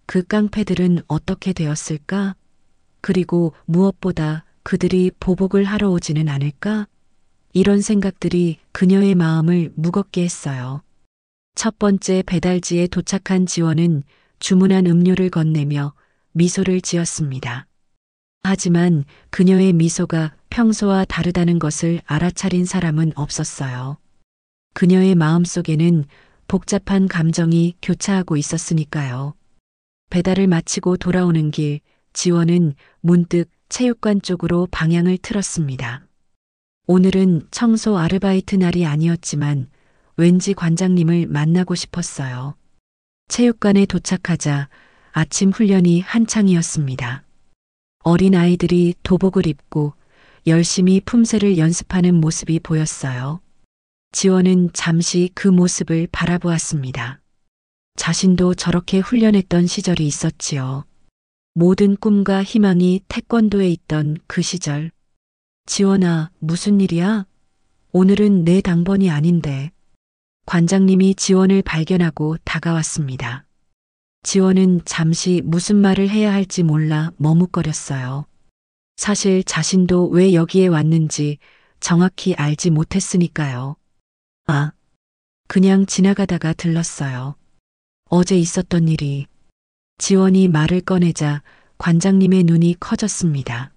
그 깡패들은 어떻게 되었을까? 그리고 무엇보다 그들이 보복을 하러 오지는 않을까? 이런 생각들이 그녀의 마음을 무겁게 했어요. 첫 번째 배달지에 도착한 지원은 주문한 음료를 건네며 미소를 지었습니다. 하지만 그녀의 미소가 평소와 다르다는 것을 알아차린 사람은 없었어요. 그녀의 마음속에는 복잡한 감정이 교차하고 있었으니까요. 배달을 마치고 돌아오는 길, 지원은 문득 체육관 쪽으로 방향을 틀었습니다. 오늘은 청소 아르바이트 날이 아니었지만 왠지 관장님을 만나고 싶었어요. 체육관에 도착하자 아침 훈련이 한창이었습니다. 어린 아이들이 도복을 입고 열심히 품새를 연습하는 모습이 보였어요. 지원은 잠시 그 모습을 바라보았습니다. 자신도 저렇게 훈련했던 시절이 있었지요. 모든 꿈과 희망이 태권도에 있던 그 시절. 지원아, 무슨 일이야? 오늘은 내 당번이 아닌데. 관장님이 지원을 발견하고 다가왔습니다. 지원은 잠시 무슨 말을 해야 할지 몰라 머뭇거렸어요. 사실 자신도 왜 여기에 왔는지 정확히 알지 못했으니까요. 아, 그냥 지나가다가 들렀어요. 어제 있었던 일이. 지원이 말을 꺼내자 관장님의 눈이 커졌습니다.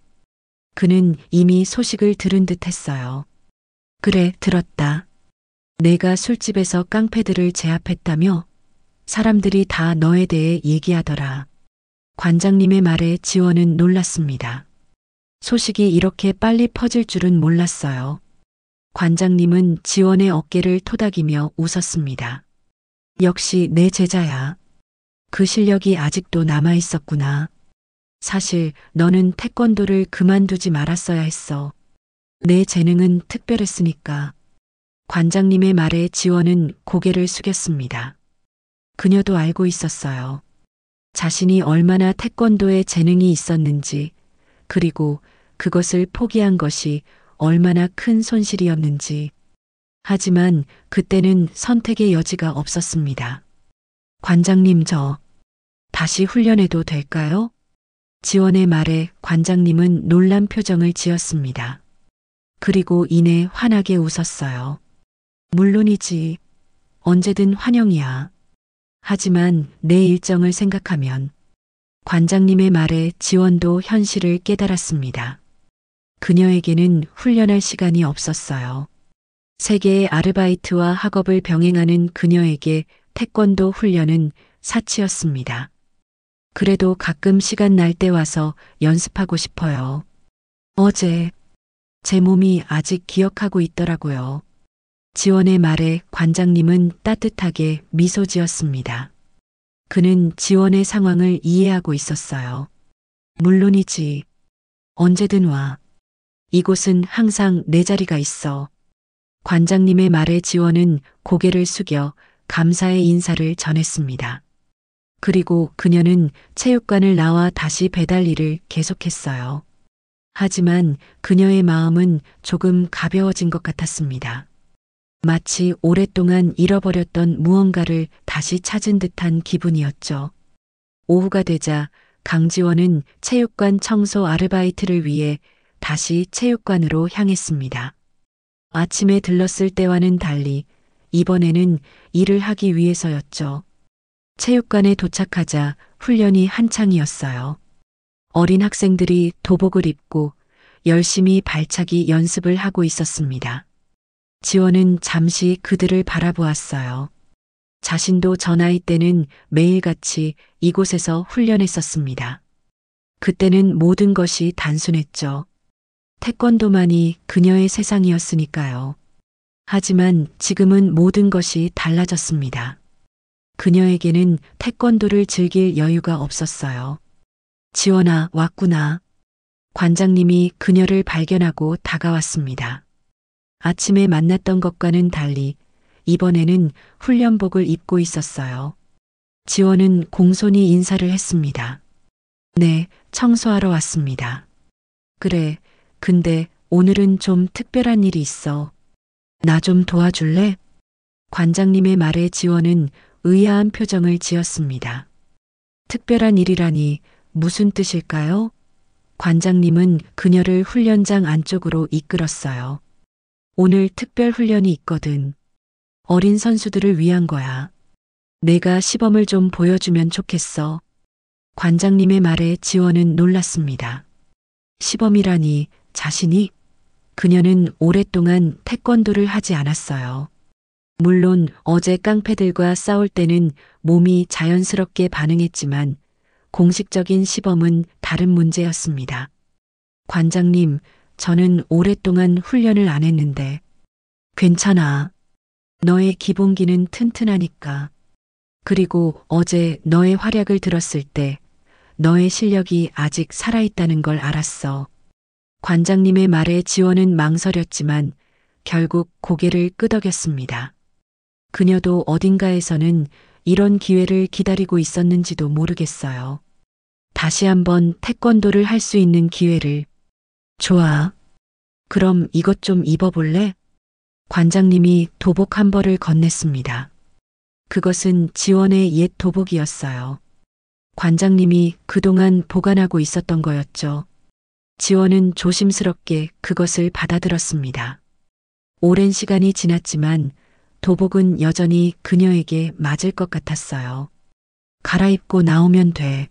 그는 이미 소식을 들은 듯 했어요. 그래, 들었다. 내가 술집에서 깡패들을 제압했다며? 사람들이 다 너에 대해 얘기하더라. 관장님의 말에 지원은 놀랐습니다. 소식이 이렇게 빨리 퍼질 줄은 몰랐어요. 관장님은 지원의 어깨를 토닥이며 웃었습니다. 역시 내 제자야. 그 실력이 아직도 남아 있었구나. 사실 너는 태권도를 그만두지 말았어야 했어. 내 재능은 특별했으니까. 관장님의 말에 지원은 고개를 숙였습니다. 그녀도 알고 있었어요. 자신이 얼마나 태권도에 재능이 있었는지, 그리고 그것을 포기한 것이 얼마나 큰 손실이었는지. 하지만 그때는 선택의 여지가 없었습니다. 관장님, 다시 훈련해도 될까요? 지원의 말에 관장님은 놀란 표정을 지었습니다. 그리고 이내 환하게 웃었어요. 물론이지. 언제든 환영이야. 하지만 내 일정을 생각하면 관장님의 말에 지원도 현실을 깨달았습니다. 그녀에게는 훈련할 시간이 없었어요. 세계의 아르바이트와 학업을 병행하는 그녀에게 태권도 훈련은 사치였습니다. 그래도 가끔 시간 날 때 와서 연습하고 싶어요. 어제 제 몸이 아직 기억하고 있더라고요. 지원의 말에 관장님은 따뜻하게 미소 지었습니다. 그는 지원의 상황을 이해하고 있었어요. 물론이지. 언제든 와. 이곳은 항상 내 자리가 있어. 관장님의 말에 지원은 고개를 숙여 감사의 인사를 전했습니다. 그리고 그녀는 체육관을 나와 다시 배달 일을 계속했어요. 하지만 그녀의 마음은 조금 가벼워진 것 같았습니다. 마치 오랫동안 잃어버렸던 무언가를 다시 찾은 듯한 기분이었죠. 오후가 되자 강지원은 체육관 청소 아르바이트를 위해 다시 체육관으로 향했습니다. 아침에 들렀을 때와는 달리 이번에는 일을 하기 위해서였죠. 체육관에 도착하자 훈련이 한창이었어요. 어린 학생들이 도복을 입고 열심히 발차기 연습을 하고 있었습니다. 지원은 잠시 그들을 바라보았어요. 자신도 저 나이 때는 매일같이 이곳에서 훈련했었습니다. 그때는 모든 것이 단순했죠. 태권도만이 그녀의 세상이었으니까요. 하지만 지금은 모든 것이 달라졌습니다. 그녀에게는 태권도를 즐길 여유가 없었어요. 지원아, 왔구나. 관장님이 그녀를 발견하고 다가왔습니다. 아침에 만났던 것과는 달리 이번에는 훈련복을 입고 있었어요. 지원은 공손히 인사를 했습니다. 네, 청소하러 왔습니다. 그래, 근데 오늘은 좀 특별한 일이 있어. 나 좀 도와줄래? 관장님의 말에 지원은 의아한 표정을 지었습니다. 특별한 일이라니 무슨 뜻일까요? 관장님은 그녀를 훈련장 안쪽으로 이끌었어요. 오늘 특별 훈련이 있거든. 어린 선수들을 위한 거야. 내가 시범을 좀 보여주면 좋겠어. 관장님의 말에 지원은 놀랐습니다. 시범이라니 자신이? 그녀는 오랫동안 태권도를 하지 않았어요. 물론 어제 깡패들과 싸울 때는 몸이 자연스럽게 반응했지만 공식적인 시범은 다른 문제였습니다. 관장님, 저는 오랫동안 훈련을 안 했는데. 괜찮아. 너의 기본기는 튼튼하니까. 그리고 어제 너의 활약을 들었을 때 너의 실력이 아직 살아있다는 걸 알았어. 관장님의 말에 지원은 망설였지만 결국 고개를 끄덕였습니다. 그녀도 어딘가에서는 이런 기회를 기다리고 있었는지도 모르겠어요. 다시 한번 태권도를 할 수 있는 기회를. 좋아. 그럼 이것 좀 입어볼래? 관장님이 도복 한 벌을 건넸습니다. 그것은 지원의 옛 도복이었어요. 관장님이 그동안 보관하고 있었던 거였죠. 지원은 조심스럽게 그것을 받아들었습니다. 오랜 시간이 지났지만 도복은 여전히 그녀에게 맞을 것 같았어요. 갈아입고 나오면 돼.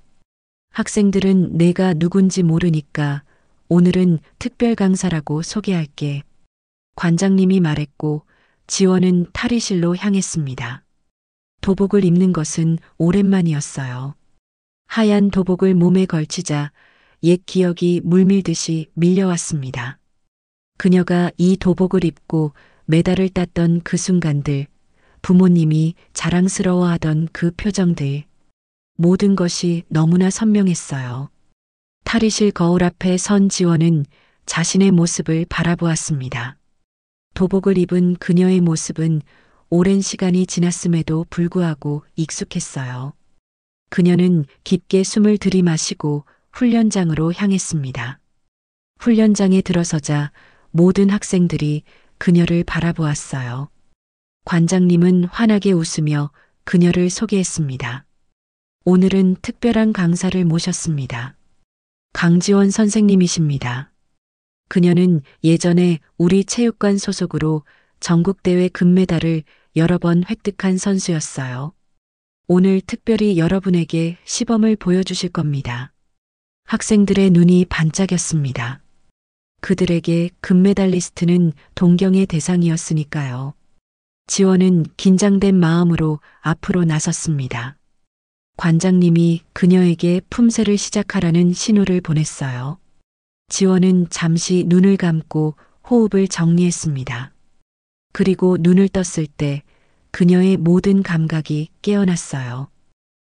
학생들은 내가 누군지 모르니까 오늘은 특별 강사라고 소개할게. 관장님이 말했고 지원은 탈의실로 향했습니다. 도복을 입는 것은 오랜만이었어요. 하얀 도복을 몸에 걸치자 옛 기억이 물밀듯이 밀려왔습니다. 그녀가 이 도복을 입고 메달을 땄던 그 순간들, 부모님이 자랑스러워하던 그 표정들, 모든 것이 너무나 선명했어요. 탈의실 거울 앞에 선 지원은 자신의 모습을 바라보았습니다. 도복을 입은 그녀의 모습은 오랜 시간이 지났음에도 불구하고 익숙했어요. 그녀는 깊게 숨을 들이마시고 훈련장으로 향했습니다. 훈련장에 들어서자 모든 학생들이 그녀를 바라보았어요. 관장님은 환하게 웃으며 그녀를 소개했습니다. 오늘은 특별한 강사를 모셨습니다. 강지원 선생님이십니다. 그녀는 예전에 우리 체육관 소속으로 전국대회 금메달을 여러 번 획득한 선수였어요. 오늘 특별히 여러분에게 시범을 보여주실 겁니다. 학생들의 눈이 반짝였습니다. 그들에게 금메달리스트는 동경의 대상이었으니까요. 지원은 긴장된 마음으로 앞으로 나섰습니다. 관장님이 그녀에게 품새를 시작하라는 신호를 보냈어요. 지원은 잠시 눈을 감고 호흡을 정리했습니다. 그리고 눈을 떴을 때 그녀의 모든 감각이 깨어났어요.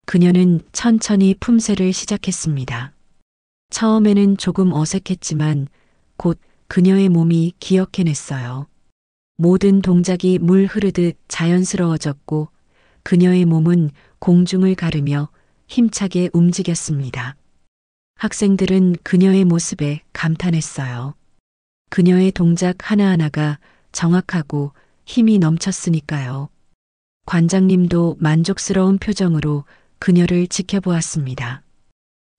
그녀는 천천히 품새를 시작했습니다. 처음에는 조금 어색했지만 곧 그녀의 몸이 기억해냈어요. 모든 동작이 물 흐르듯 자연스러워졌고 그녀의 몸은 공중을 가르며 힘차게 움직였습니다. 학생들은 그녀의 모습에 감탄했어요. 그녀의 동작 하나하나가 정확하고 힘이 넘쳤으니까요. 관장님도 만족스러운 표정으로 그녀를 지켜보았습니다.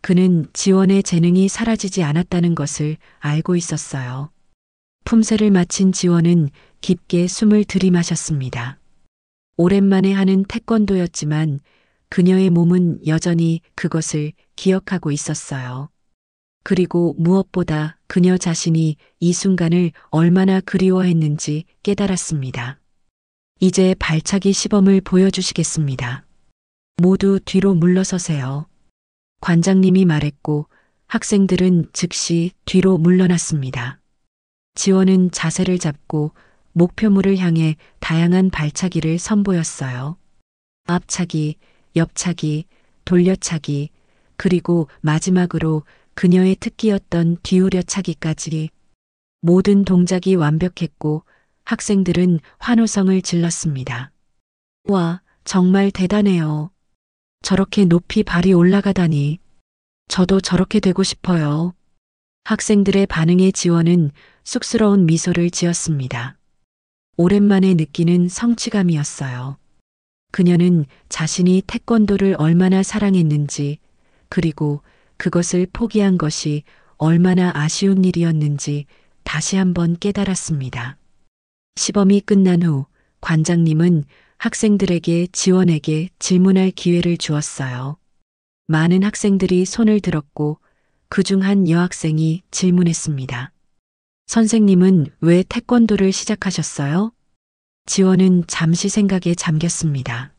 그는 지원의 재능이 사라지지 않았다는 것을 알고 있었어요. 품새를 마친 지원은 깊게 숨을 들이마셨습니다. 오랜만에 하는 태권도였지만 그녀의 몸은 여전히 그것을 기억하고 있었어요. 그리고 무엇보다 그녀 자신이 이 순간을 얼마나 그리워했는지 깨달았습니다. 이제 발차기 시범을 보여주시겠습니다. 모두 뒤로 물러서세요. 관장님이 말했고 학생들은 즉시 뒤로 물러났습니다. 지원은 자세를 잡고 목표물을 향해 다양한 발차기를 선보였어요. 앞차기, 옆차기, 돌려차기, 그리고 마지막으로 그녀의 특기였던 뒤우려차기까지 모든 동작이 완벽했고 학생들은 환호성을 질렀습니다. 와, 정말 대단해요. 저렇게 높이 발이 올라가다니. 저도 저렇게 되고 싶어요. 학생들의 반응에 지원은 쑥스러운 미소를 지었습니다. 오랜만에 느끼는 성취감이었어요. 그녀는 자신이 태권도를 얼마나 사랑했는지, 그리고 그것을 포기한 것이 얼마나 아쉬운 일이었는지 다시 한번 깨달았습니다. 시범이 끝난 후 관장님은 학생들에게 지원에게 질문할 기회를 주었어요. 많은 학생들이 손을 들었고 그중 한 여학생이 질문했습니다. 선생님은 왜 태권도를 시작하셨어요? 지원은 잠시 생각에 잠겼습니다.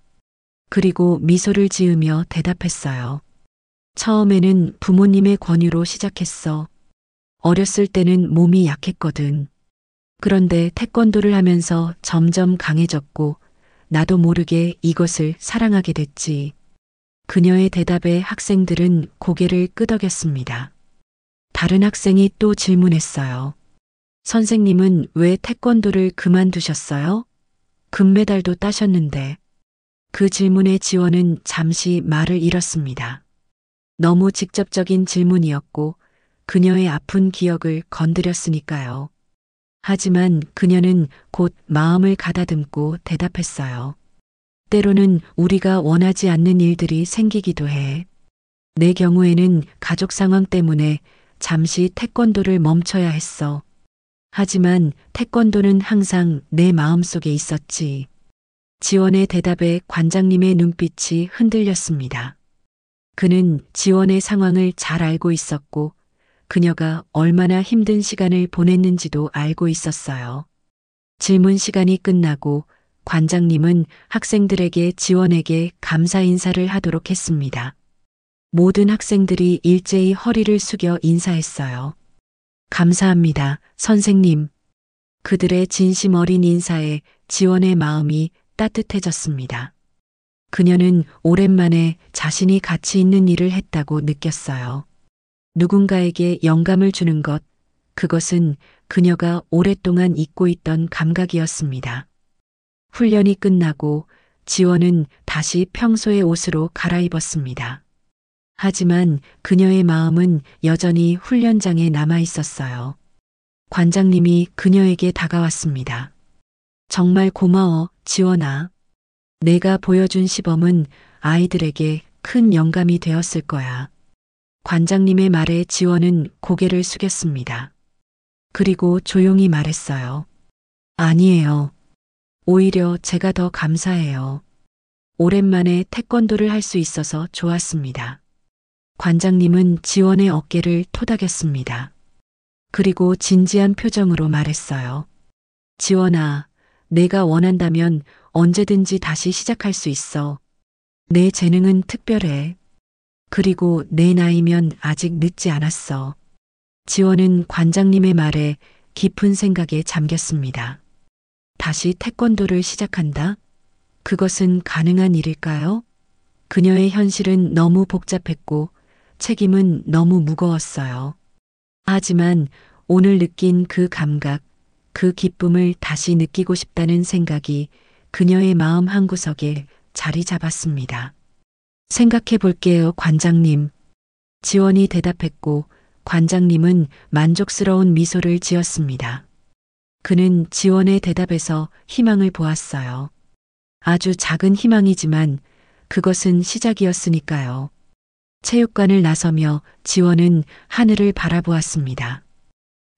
그리고 미소를 지으며 대답했어요. 처음에는 부모님의 권유로 시작했어. 어렸을 때는 몸이 약했거든. 그런데 태권도를 하면서 점점 강해졌고 나도 모르게 이것을 사랑하게 됐지. 그녀의 대답에 학생들은 고개를 끄덕였습니다. 다른 학생이 또 질문했어요. 선생님은 왜 태권도를 그만두셨어요? 금메달도 따셨는데. 그 질문에 지원은 잠시 말을 잃었습니다. 너무 직접적인 질문이었고 그녀의 아픈 기억을 건드렸으니까요. 하지만 그녀는 곧 마음을 가다듬고 대답했어요. 때로는 우리가 원하지 않는 일들이 생기기도 해. 내 경우에는 가족 상황 때문에 잠시 태권도를 멈춰야 했어. 하지만 태권도는 항상 내 마음속에 있었지. 지원의 대답에 관장님의 눈빛이 흔들렸습니다. 그는 지원의 상황을 잘 알고 있었고 그녀가 얼마나 힘든 시간을 보냈는지도 알고 있었어요. 질문 시간이 끝나고 관장님은 학생들에게 지원에게 감사 인사를 하도록 했습니다. 모든 학생들이 일제히 허리를 숙여 인사했어요. 감사합니다, 선생님. 그들의 진심 어린 인사에 지원의 마음이 따뜻해졌습니다. 그녀는 오랜만에 자신이 가치 있는 일을 했다고 느꼈어요. 누군가에게 영감을 주는 것, 그것은 그녀가 오랫동안 잊고 있던 감각이었습니다. 훈련이 끝나고 지원은 다시 평소의 옷으로 갈아입었습니다. 하지만 그녀의 마음은 여전히 훈련장에 남아 있었어요. 관장님이 그녀에게 다가왔습니다. 정말 고마워, 지원아. 내가 보여준 시범은 아이들에게 큰 영감이 되었을 거야. 관장님의 말에 지원은 고개를 숙였습니다. 그리고 조용히 말했어요. 아니에요. 오히려 제가 더 감사해요. 오랜만에 태권도를 할 수 있어서 좋았습니다. 관장님은 지원의 어깨를 토닥였습니다. 그리고 진지한 표정으로 말했어요. 지원아, 내가 원한다면 언제든지 다시 시작할 수 있어. 내 재능은 특별해. 그리고 내 나이면 아직 늦지 않았어. 지원은 관장님의 말에 깊은 생각에 잠겼습니다. 다시 태권도를 시작한다? 그것은 가능한 일일까요? 그녀의 현실은 너무 복잡했고 책임은 너무 무거웠어요. 하지만 오늘 느낀 그 감각, 그 기쁨을 다시 느끼고 싶다는 생각이 그녀의 마음 한구석에 자리 잡았습니다. 생각해 볼게요, 관장님. 지원이 대답했고 관장님은 만족스러운 미소를 지었습니다. 그는 지원의 대답에서 희망을 보았어요. 아주 작은 희망이지만 그것은 시작이었으니까요. 체육관을 나서며 지원은 하늘을 바라보았습니다.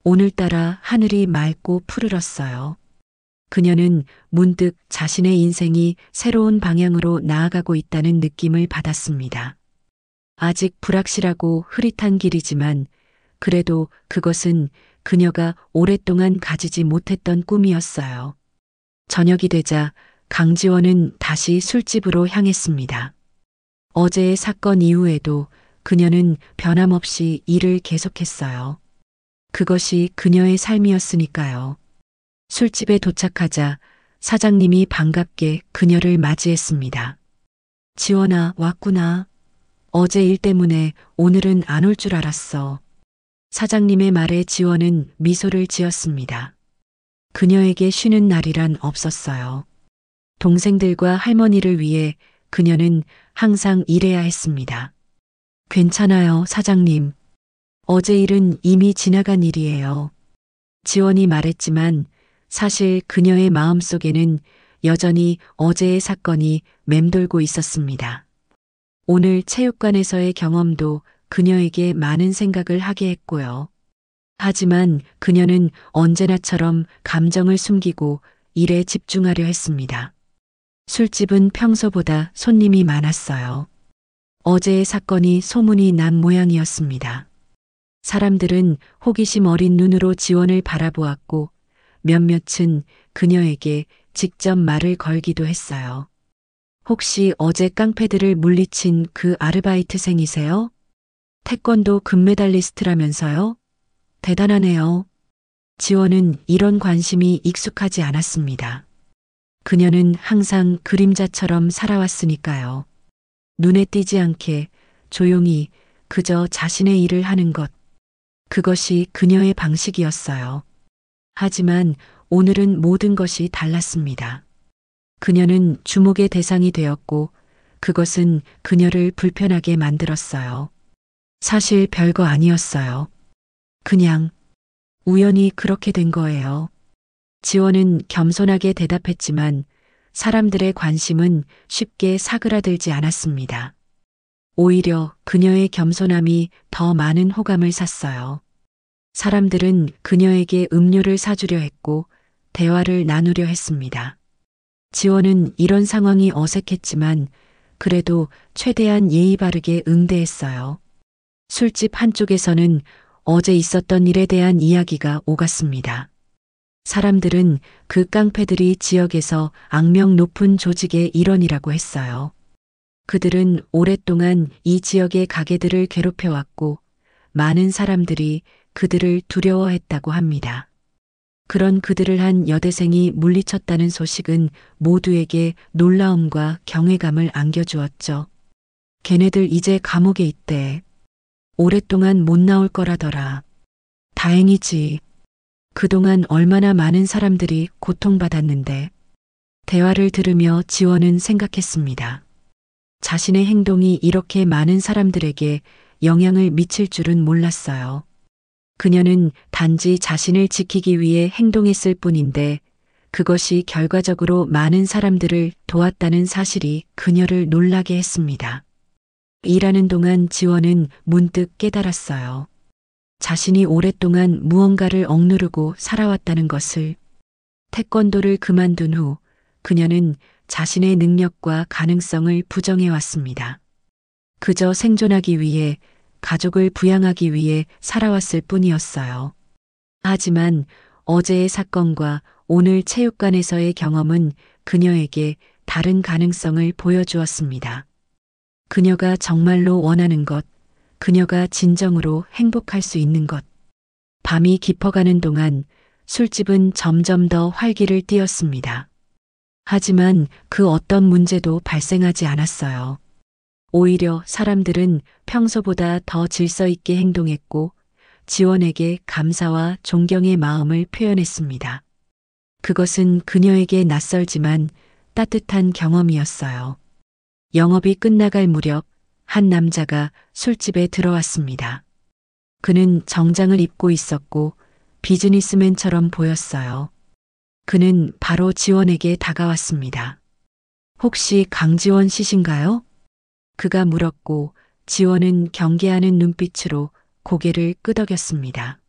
오늘따라 하늘이 맑고 푸르렀어요. 그녀는 문득 자신의 인생이 새로운 방향으로 나아가고 있다는 느낌을 받았습니다. 아직 불확실하고 흐릿한 길이지만 그래도 그것은 그녀가 오랫동안 가지지 못했던 꿈이었어요. 저녁이 되자 강지원은 다시 술집으로 향했습니다. 어제의 사건 이후에도 그녀는 변함없이 일을 계속했어요. 그것이 그녀의 삶이었으니까요. 술집에 도착하자 사장님이 반갑게 그녀를 맞이했습니다. 지원아, 왔구나. 어제 일 때문에 오늘은 안 올 줄 알았어. 사장님의 말에 지원은 미소를 지었습니다. 그녀에게 쉬는 날이란 없었어요. 동생들과 할머니를 위해 그녀는 항상 일해야 했습니다. 괜찮아요, 사장님. 어제 일은 이미 지나간 일이에요. 지원이 말했지만 사실 그녀의 마음속에는 여전히 어제의 사건이 맴돌고 있었습니다. 오늘 체육관에서의 경험도 그녀에게 많은 생각을 하게 했고요. 하지만 그녀는 언제나처럼 감정을 숨기고 일에 집중하려 했습니다. 술집은 평소보다 손님이 많았어요. 어제의 사건이 소문이 난 모양이었습니다. 사람들은 호기심 어린 눈으로 지원을 바라보았고 몇몇은 그녀에게 직접 말을 걸기도 했어요. 혹시 어제 깡패들을 물리친 그 아르바이트생이세요? 태권도 금메달리스트라면서요? 대단하네요. 지원은 이런 관심이 익숙하지 않았습니다. 그녀는 항상 그림자처럼 살아왔으니까요. 눈에 띄지 않게 조용히 그저 자신의 일을 하는 것. 그것이 그녀의 방식이었어요. 하지만 오늘은 모든 것이 달랐습니다. 그녀는 주목의 대상이 되었고 그것은 그녀를 불편하게 만들었어요. 사실 별거 아니었어요. 그냥 우연히 그렇게 된 거예요. 지원은 겸손하게 대답했지만 사람들의 관심은 쉽게 사그라들지 않았습니다. 오히려 그녀의 겸손함이 더 많은 호감을 샀어요. 사람들은 그녀에게 음료를 사주려 했고 대화를 나누려 했습니다. 지원은 이런 상황이 어색했지만 그래도 최대한 예의 바르게 응대했어요. 술집 한쪽에서는 어제 있었던 일에 대한 이야기가 오갔습니다. 사람들은 그 깡패들이 지역에서 악명 높은 조직의 일원이라고 했어요. 그들은 오랫동안 이 지역의 가게들을 괴롭혀왔고 많은 사람들이 그들을 두려워했다고 합니다. 그런 그들을 한 여대생이 물리쳤다는 소식은 모두에게 놀라움과 경외감을 안겨주었죠. 걔네들 이제 감옥에 있대. 오랫동안 못 나올 거라더라. 다행이지. 그동안 얼마나 많은 사람들이 고통받았는데. 대화를 들으며 지원은 생각했습니다. 자신의 행동이 이렇게 많은 사람들에게 영향을 미칠 줄은 몰랐어요. 그녀는 단지 자신을 지키기 위해 행동했을 뿐인데 그것이 결과적으로 많은 사람들을 도왔다는 사실이 그녀를 놀라게 했습니다. 일하는 동안 지원은 문득 깨달았어요. 자신이 오랫동안 무언가를 억누르고 살아왔다는 것을. 태권도를 그만둔 후 그녀는 자신의 능력과 가능성을 부정해왔습니다. 그저 생존하기 위해 가족을 부양하기 위해 살아왔을 뿐이었어요. 하지만 어제의 사건과 오늘 체육관에서의 경험은 그녀에게 다른 가능성을 보여주었습니다. 그녀가 정말로 원하는 것, 그녀가 진정으로 행복할 수 있는 것. 밤이 깊어가는 동안 술집은 점점 더 활기를 띠었습니다. 하지만 그 어떤 문제도 발생하지 않았어요. 오히려 사람들은 평소보다 더 질서 있게 행동했고 지원에게 감사와 존경의 마음을 표현했습니다. 그것은 그녀에게 낯설지만 따뜻한 경험이었어요. 영업이 끝나갈 무렵 한 남자가 술집에 들어왔습니다. 그는 정장을 입고 있었고 비즈니스맨처럼 보였어요. 그는 바로 지원에게 다가왔습니다. 혹시 강지원 씨신가요? 그가 물었고 지원은 경계하는 눈빛으로 고개를 끄덕였습니다.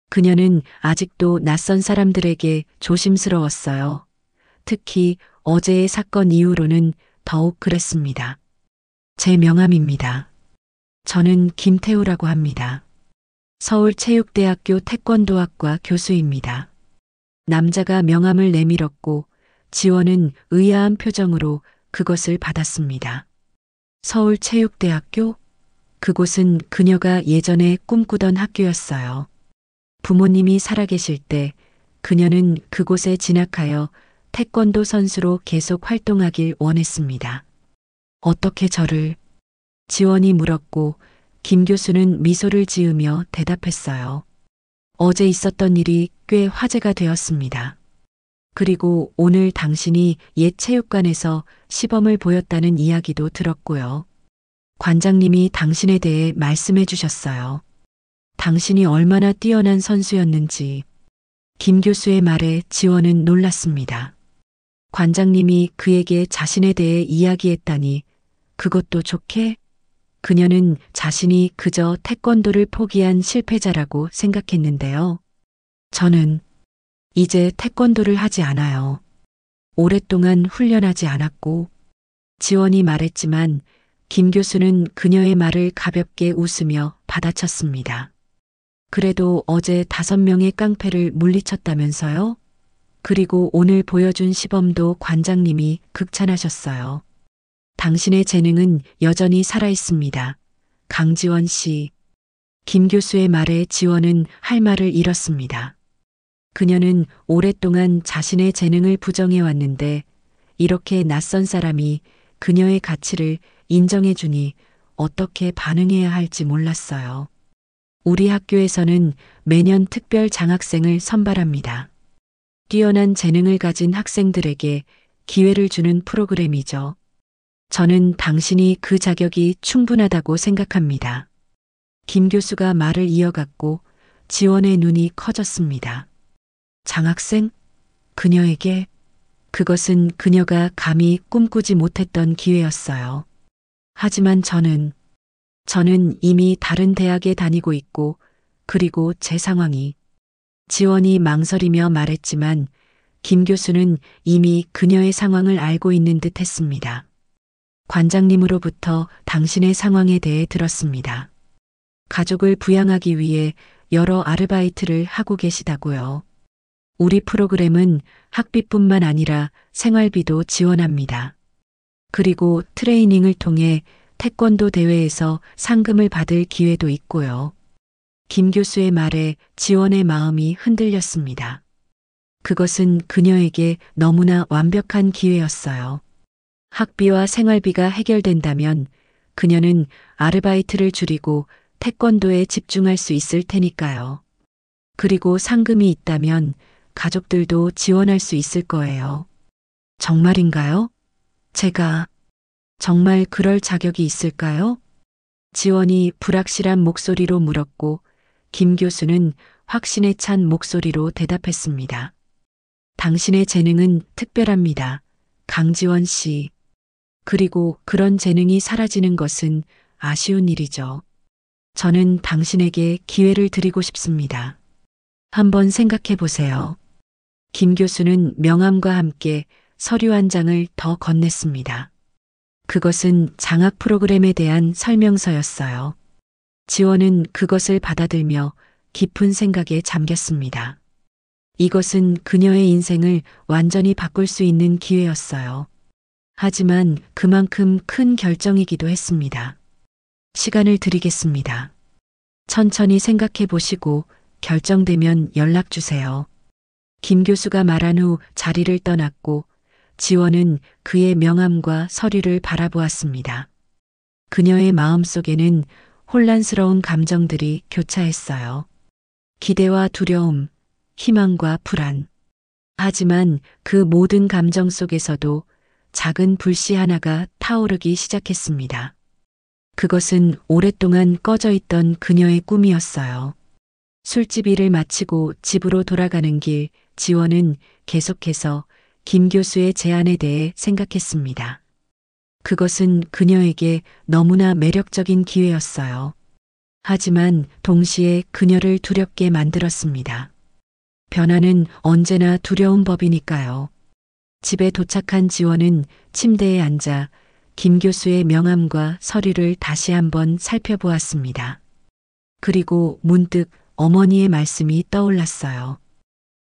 그녀는 아직도 낯선 사람들에게 조심스러웠어요. 특히 어제의 사건 이후로는 더욱 그랬습니다. 제 명함입니다. 저는 김태우라고 합니다. 서울체육대학교 태권도학과 교수입니다. 남자가 명함을 내밀었고 지원은 의아한 표정으로 그것을 받았습니다. 서울체육대학교? 그곳은 그녀가 예전에 꿈꾸던 학교였어요. 부모님이 살아계실 때 그녀는 그곳에 진학하여 태권도 선수로 계속 활동하길 원했습니다. 어떻게 저를? 지원이 물었고 김 교수는 미소를 지으며 대답했어요. 어제 있었던 일이 꽤 화제가 되었습니다. 그리고 오늘 당신이 옛 체육관에서 시범을 보였다는 이야기도 들었고요. 관장님이 당신에 대해 말씀해 주셨어요. 당신이 얼마나 뛰어난 선수였는지. 김 교수의 말에 지원은 놀랐습니다. 관장님이 그에게 자신에 대해 이야기했다니 그것도 좋게? 그녀는 자신이 그저 태권도를 포기한 실패자라고 생각했는데요. 저는 이제 태권도를 하지 않아요. 오랫동안 훈련하지 않았고 지원이 말했지만 김 교수는 그녀의 말을 가볍게 웃으며 받아쳤습니다. 그래도 어제 5명의 깡패를 물리쳤다면서요? 그리고 오늘 보여준 시범도 관장님이 극찬하셨어요. 당신의 재능은 여전히 살아있습니다. 강지원 씨. 김 교수의 말에 지원은 할 말을 잃었습니다. 그녀는 오랫동안 자신의 재능을 부정해왔는데 이렇게 낯선 사람이 그녀의 가치를 인정해주니 어떻게 반응해야 할지 몰랐어요. 우리 학교에서는 매년 특별 장학생을 선발합니다. 뛰어난 재능을 가진 학생들에게 기회를 주는 프로그램이죠. 저는 당신이 그 자격이 충분하다고 생각합니다. 김 교수가 말을 이어갔고 지원의 눈이 커졌습니다. 장학생? 그녀에게? 그것은 그녀가 감히 꿈꾸지 못했던 기회였어요. 하지만 저는 이미 다른 대학에 다니고 있고 그리고 제 상황이 지원이 망설이며 말했지만 김 교수는 이미 그녀의 상황을 알고 있는 듯 했습니다. 관장님으로부터 당신의 상황에 대해 들었습니다. 가족을 부양하기 위해 여러 아르바이트를 하고 계시다고요. 우리 프로그램은 학비뿐만 아니라 생활비도 지원합니다. 그리고 트레이닝을 통해 태권도 대회에서 상금을 받을 기회도 있고요. 김 교수의 말에 지원의 마음이 흔들렸습니다. 그것은 그녀에게 너무나 완벽한 기회였어요. 학비와 생활비가 해결된다면 그녀는 아르바이트를 줄이고 태권도에 집중할 수 있을 테니까요. 그리고 상금이 있다면 가족들도 지원할 수 있을 거예요. 정말인가요? 제가 정말 그럴 자격이 있을까요? 지원이 불확실한 목소리로 물었고 김 교수는 확신에 찬 목소리로 대답했습니다. 당신의 재능은 특별합니다. 강지원 씨. 그리고 그런 재능이 사라지는 것은 아쉬운 일이죠. 저는 당신에게 기회를 드리고 싶습니다. 한번 생각해 보세요. 김 교수는 명함과 함께 서류 한 장을 더 건넸습니다. 그것은 장학 프로그램에 대한 설명서였어요. 지원은 그것을 받아들며 깊은 생각에 잠겼습니다. 이것은 그녀의 인생을 완전히 바꿀 수 있는 기회였어요. 하지만 그만큼 큰 결정이기도 했습니다. 시간을 드리겠습니다. 천천히 생각해 보시고 결정되면 연락 주세요. 김 교수가 말한 후 자리를 떠났고 지원은 그의 명함과 서류를 바라보았습니다. 그녀의 마음속에는 혼란스러운 감정들이 교차했어요. 기대와 두려움, 희망과 불안. 하지만 그 모든 감정 속에서도 작은 불씨 하나가 타오르기 시작했습니다. 그것은 오랫동안 꺼져 있던 그녀의 꿈이었어요. 술집 일을 마치고 집으로 돌아가는 길, 지원은 계속해서 김 교수의 제안에 대해 생각했습니다. 그것은 그녀에게 너무나 매력적인 기회였어요. 하지만 동시에 그녀를 두렵게 만들었습니다. 변화는 언제나 두려운 법이니까요. 집에 도착한 지원은 침대에 앉아 김 교수의 명함과 서류를 다시 한번 살펴보았습니다. 그리고 문득 어머니의 말씀이 떠올랐어요.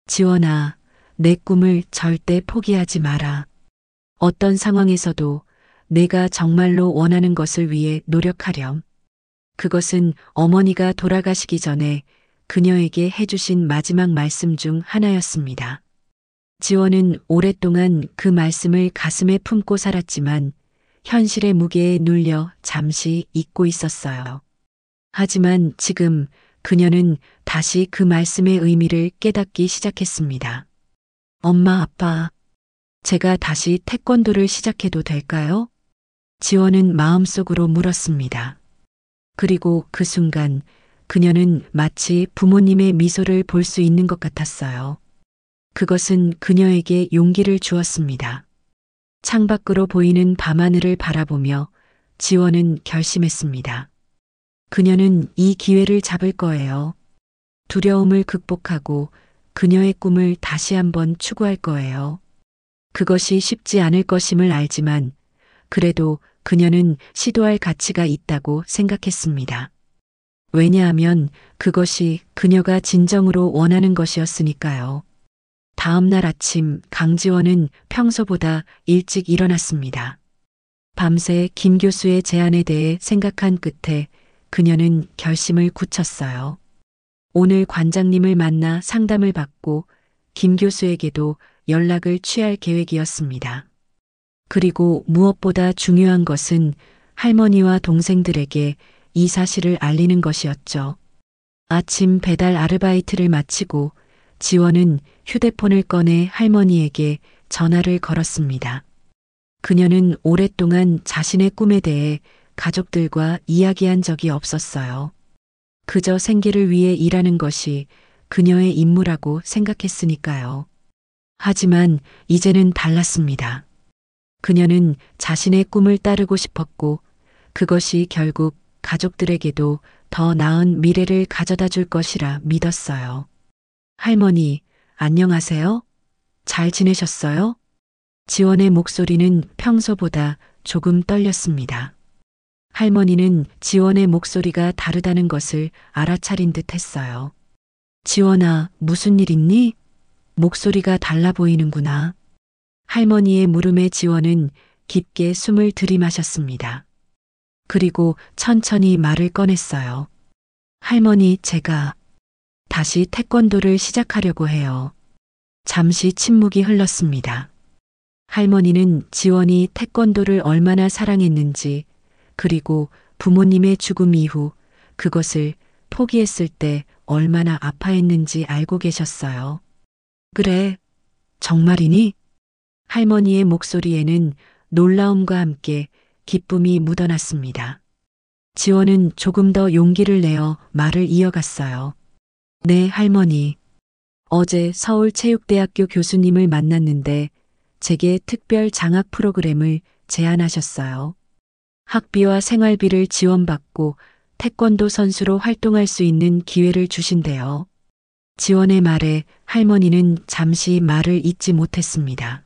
지원아, 내 꿈을 절대 포기하지 마라. 어떤 상황에서도 내가 정말로 원하는 것을 위해 노력하렴. 그것은 어머니가 돌아가시기 전에 그녀에게 해주신 마지막 말씀 중 하나였습니다. 지원은 오랫동안 그 말씀을 가슴에 품고 살았지만 현실의 무게에 눌려 잠시 잊고 있었어요. 하지만 지금 그녀는 다시 그 말씀의 의미를 깨닫기 시작했습니다. 엄마, 아빠, 제가 다시 태권도를 시작해도 될까요? 지원은 마음속으로 물었습니다. 그리고 그 순간 그녀는 마치 부모님의 미소를 볼 수 있는 것 같았어요. 그것은 그녀에게 용기를 주었습니다. 창밖으로 보이는 밤하늘을 바라보며 지원은 결심했습니다. 그녀는 이 기회를 잡을 거예요. 두려움을 극복하고 그녀의 꿈을 다시 한번 추구할 거예요. 그것이 쉽지 않을 것임을 알지만 그래도 그녀는 시도할 가치가 있다고 생각했습니다. 왜냐하면 그것이 그녀가 진정으로 원하는 것이었으니까요. 다음 날 아침 강지원은 평소보다 일찍 일어났습니다. 밤새 김 교수의 제안에 대해 생각한 끝에 그녀는 결심을 굳혔어요. 오늘 관장님을 만나 상담을 받고 김 교수에게도 연락을 취할 계획이었습니다. 그리고 무엇보다 중요한 것은 할머니와 동생들에게 이 사실을 알리는 것이었죠. 아침 배달 아르바이트를 마치고 지원은 휴대폰을 꺼내 할머니에게 전화를 걸었습니다. 그녀는 오랫동안 자신의 꿈에 대해 가족들과 이야기한 적이 없었어요. 그저 생계를 위해 일하는 것이 그녀의 임무라고 생각했으니까요. 하지만 이제는 달랐습니다. 그녀는 자신의 꿈을 따르고 싶었고 그것이 결국 가족들에게도 더 나은 미래를 가져다 줄 것이라 믿었어요. 할머니, 안녕하세요? 잘 지내셨어요? 지원의 목소리는 평소보다 조금 떨렸습니다. 할머니는 지원의 목소리가 다르다는 것을 알아차린 듯 했어요. 지원아, 무슨 일 있니? 목소리가 달라 보이는구나. 할머니의 물음에 지원은 깊게 숨을 들이마셨습니다. 그리고 천천히 말을 꺼냈어요. 할머니, 제가 다시 태권도를 시작하려고 해요. 잠시 침묵이 흘렀습니다. 할머니는 지원이 태권도를 얼마나 사랑했는지, 그리고 부모님의 죽음 이후 그것을 포기했을 때 얼마나 아파했는지 알고 계셨어요. 그래, 정말이니? 할머니의 목소리에는 놀라움과 함께 기쁨이 묻어났습니다. 지원은 조금 더 용기를 내어 말을 이어갔어요. 네, 할머니. 어제 서울체육대학교 교수님을 만났는데 제게 특별 장학 프로그램을 제안하셨어요. 학비와 생활비를 지원받고 태권도 선수로 활동할 수 있는 기회를 주신대요. 지원의 말에 할머니는 잠시 말을 잇지 못했습니다.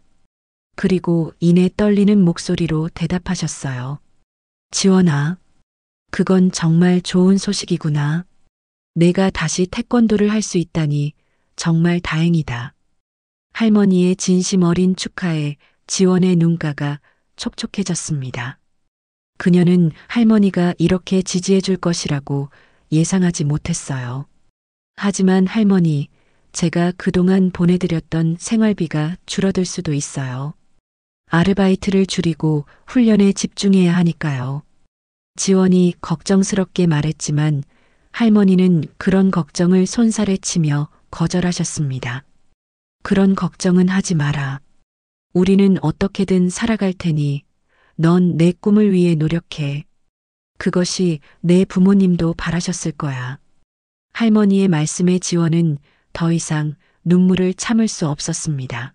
그리고 이내 떨리는 목소리로 대답하셨어요. 지원아, 그건 정말 좋은 소식이구나. 내가 다시 태권도를 할 수 있다니 정말 다행이다. 할머니의 진심 어린 축하에 지원의 눈가가 촉촉해졌습니다. 그녀는 할머니가 이렇게 지지해 줄 것이라고 예상하지 못했어요. 하지만 할머니, 제가 그동안 보내드렸던 생활비가 줄어들 수도 있어요. 아르바이트를 줄이고 훈련에 집중해야 하니까요. 지원이 걱정스럽게 말했지만 할머니는 그런 걱정을 손살에 치며 거절하셨습니다. 그런 걱정은 하지 마라. 우리는 어떻게든 살아갈 테니 넌 내 꿈을 위해 노력해. 그것이 내 부모님도 바라셨을 거야. 할머니의 말씀에 지원은 더 이상 눈물을 참을 수 없었습니다.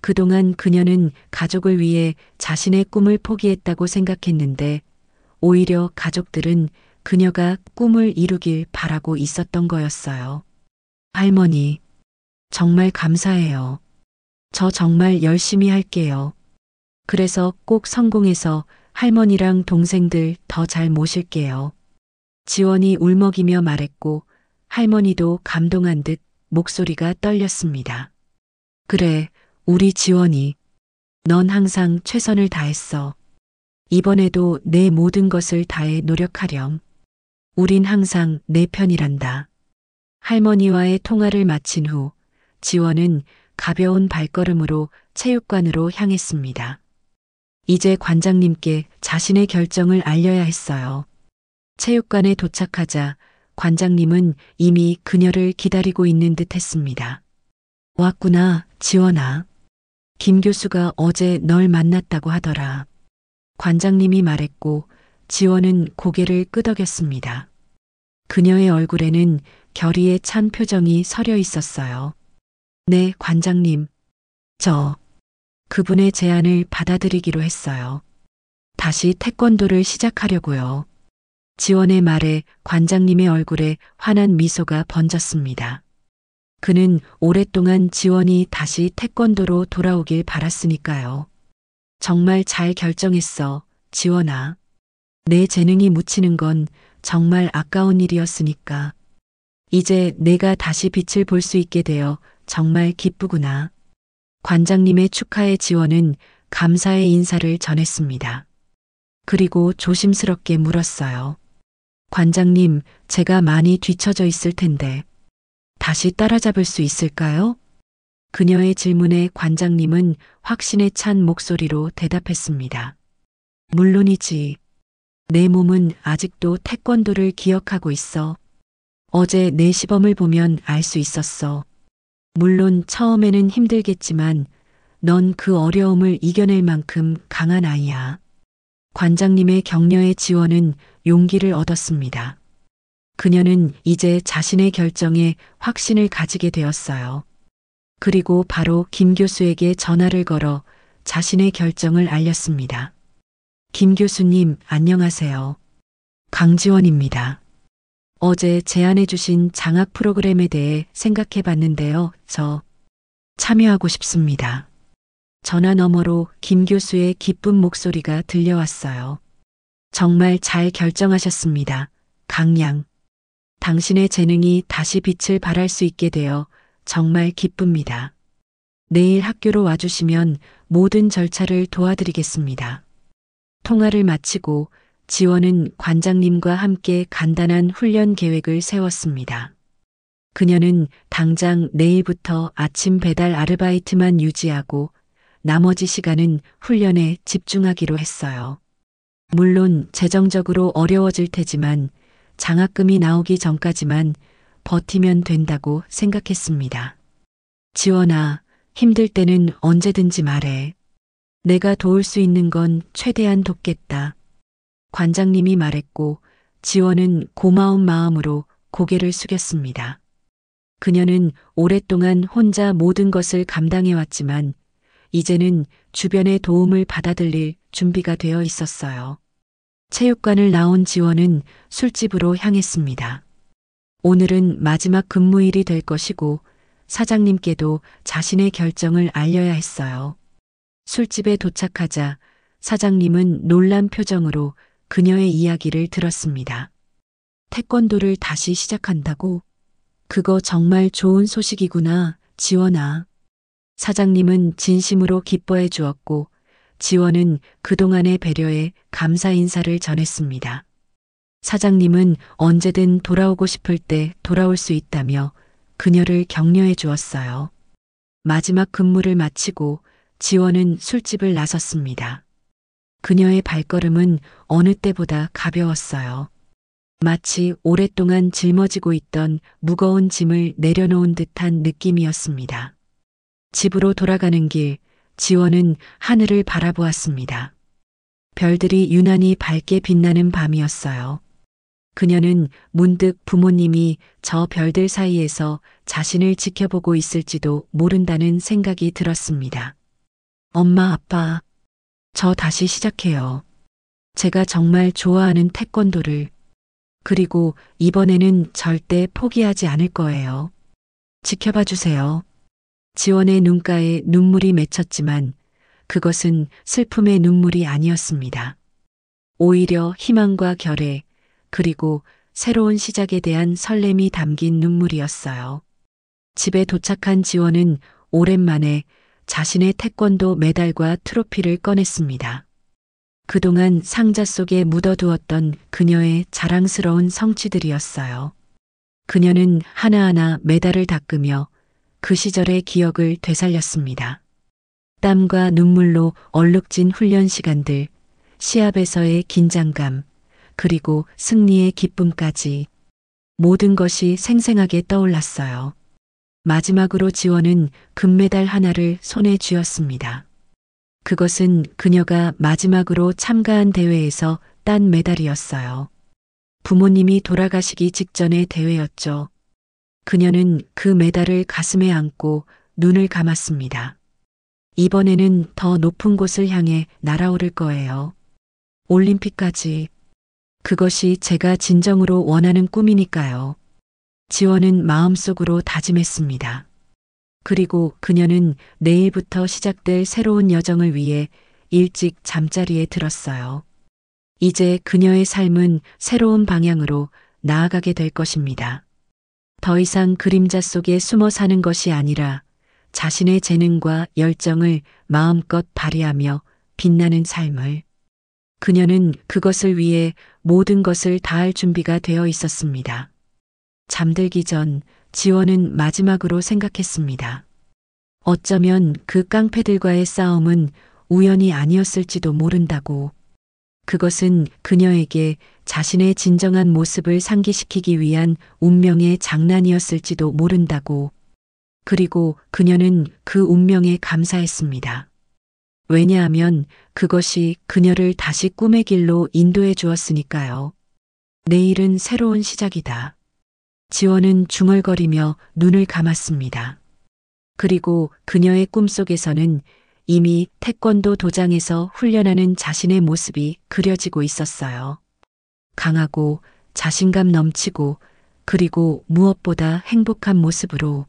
그동안 그녀는 가족을 위해 자신의 꿈을 포기했다고 생각했는데 오히려 가족들은 그녀가 꿈을 이루길 바라고 있었던 거였어요. 할머니, 정말 감사해요. 저 정말 열심히 할게요. 그래서 꼭 성공해서 할머니랑 동생들 더 잘 모실게요. 지원이 울먹이며 말했고 할머니도 감동한 듯 목소리가 떨렸습니다. 그래, 우리 지원이. 넌 항상 최선을 다했어. 이번에도 내 모든 것을 다해 노력하렴. 우린 항상 내 편이란다. 할머니와의 통화를 마친 후 지원은 가벼운 발걸음으로 체육관으로 향했습니다. 이제 관장님께 자신의 결정을 알려야 했어요. 체육관에 도착하자 관장님은 이미 그녀를 기다리고 있는 듯 했습니다. 왔구나, 지원아. 김 교수가 어제 널 만났다고 하더라. 관장님이 말했고 지원은 고개를 끄덕였습니다. 그녀의 얼굴에는 결의에 찬 표정이 서려 있었어요. 네, 관장님. 그분의 제안을 받아들이기로 했어요. 다시 태권도를 시작하려고요. 지원의 말에 관장님의 얼굴에 환한 미소가 번졌습니다. 그는 오랫동안 지원이 다시 태권도로 돌아오길 바랐으니까요. 정말 잘 결정했어, 지원아. 내 재능이 묻히는 건 정말 아까운 일이었으니까. 이제 내가 다시 빛을 볼 수 있게 되어 정말 기쁘구나. 관장님의 축하에 지원은 감사의 인사를 전했습니다. 그리고 조심스럽게 물었어요. 관장님, 제가 많이 뒤처져 있을 텐데 다시 따라잡을 수 있을까요? 그녀의 질문에 관장님은 확신에 찬 목소리로 대답했습니다. 물론이지. 내 몸은 아직도 태권도를 기억하고 있어. 어제 내 시범을 보면 알 수 있었어. 물론 처음에는 힘들겠지만 넌 그 어려움을 이겨낼 만큼 강한 아이야. 관장님의 격려에 지원은 용기를 얻었습니다. 그녀는 이제 자신의 결정에 확신을 가지게 되었어요. 그리고 바로 김 교수에게 전화를 걸어 자신의 결정을 알렸습니다. 김 교수님, 안녕하세요. 강지원입니다. 어제 제안해 주신 장학 프로그램에 대해 생각해 봤는데요. 저 참여하고 싶습니다. 전화 너머로 김 교수의 기쁜 목소리가 들려왔어요. 정말 잘 결정하셨습니다. 강양. 당신의 재능이 다시 빛을 발할 수 있게 되어 정말 기쁩니다. 내일 학교로 와주시면 모든 절차를 도와드리겠습니다. 통화를 마치고 지원은 관장님과 함께 간단한 훈련 계획을 세웠습니다. 그녀는 당장 내일부터 아침 배달 아르바이트만 유지하고 나머지 시간은 훈련에 집중하기로 했어요. 물론 재정적으로 어려워질 테지만 장학금이 나오기 전까지만 버티면 된다고 생각했습니다. 지원아, 힘들 때는 언제든지 말해. 내가 도울 수 있는 건 최대한 돕겠다. 관장님이 말했고 지원은 고마운 마음으로 고개를 숙였습니다. 그녀는 오랫동안 혼자 모든 것을 감당해왔지만 이제는 주변의 도움을 받아들일 준비가 되어 있었어요. 체육관을 나온 지원은 술집으로 향했습니다. 오늘은 마지막 근무일이 될 것이고 사장님께도 자신의 결정을 알려야 했어요. 술집에 도착하자 사장님은 놀란 표정으로 그녀의 이야기를 들었습니다. 태권도를 다시 시작한다고? 그거 정말 좋은 소식이구나, 지원아. 사장님은 진심으로 기뻐해 주었고 지원은 그동안의 배려에 감사 인사를 전했습니다. 사장님은 언제든 돌아오고 싶을 때 돌아올 수 있다며 그녀를 격려해 주었어요. 마지막 근무를 마치고 지원은 술집을 나섰습니다. 그녀의 발걸음은 어느 때보다 가벼웠어요. 마치 오랫동안 짊어지고 있던 무거운 짐을 내려놓은 듯한 느낌이었습니다. 집으로 돌아가는 길, 지원은 하늘을 바라보았습니다. 별들이 유난히 밝게 빛나는 밤이었어요. 그녀는 문득 부모님이 저 별들 사이에서 자신을 지켜보고 있을지도 모른다는 생각이 들었습니다. 엄마, 아빠, 저 다시 시작해요. 제가 정말 좋아하는 태권도를. 그리고 이번에는 절대 포기하지 않을 거예요. 지켜봐 주세요. 지원의 눈가에 눈물이 맺혔지만 그것은 슬픔의 눈물이 아니었습니다. 오히려 희망과 결의, 그리고 새로운 시작에 대한 설렘이 담긴 눈물이었어요. 집에 도착한 지원은 오랜만에 자신의 태권도 메달과 트로피를 꺼냈습니다. 그동안 상자 속에 묻어두었던 그녀의 자랑스러운 성취들이었어요. 그녀는 하나하나 메달을 닦으며 그 시절의 기억을 되살렸습니다. 땀과 눈물로 얼룩진 훈련 시간들, 시합에서의 긴장감, 그리고 승리의 기쁨까지 모든 것이 생생하게 떠올랐어요. 마지막으로 지원은 금메달 하나를 손에 쥐었습니다. 그것은 그녀가 마지막으로 참가한 대회에서 딴 메달이었어요. 부모님이 돌아가시기 직전의 대회였죠. 그녀는 그 메달을 가슴에 안고 눈을 감았습니다. 이번에는 더 높은 곳을 향해 날아오를 거예요. 올림픽까지. 그것이 제가 진정으로 원하는 꿈이니까요. 지원은 마음속으로 다짐했습니다. 그리고 그녀는 내일부터 시작될 새로운 여정을 위해 일찍 잠자리에 들었어요. 이제 그녀의 삶은 새로운 방향으로 나아가게 될 것입니다. 더 이상 그림자 속에 숨어 사는 것이 아니라 자신의 재능과 열정을 마음껏 발휘하며 빛나는 삶을. 그녀는 그것을 위해 모든 것을 다할 준비가 되어 있었습니다. 잠들기 전 지원은 마지막으로 생각했습니다. 어쩌면 그 깡패들과의 싸움은 우연이 아니었을지도 모른다고. 그것은 그녀에게 자신의 진정한 모습을 상기시키기 위한 운명의 장난이었을지도 모른다고. 그리고 그녀는 그 운명에 감사했습니다. 왜냐하면 그것이 그녀를 다시 꿈의 길로 인도해 주었으니까요. 내일은 새로운 시작이다. 지원은 중얼거리며 눈을 감았습니다. 그리고 그녀의 꿈속에서는 이미 태권도 도장에서 훈련하는 자신의 모습이 그려지고 있었어요. 강하고 자신감 넘치고 그리고 무엇보다 행복한 모습으로.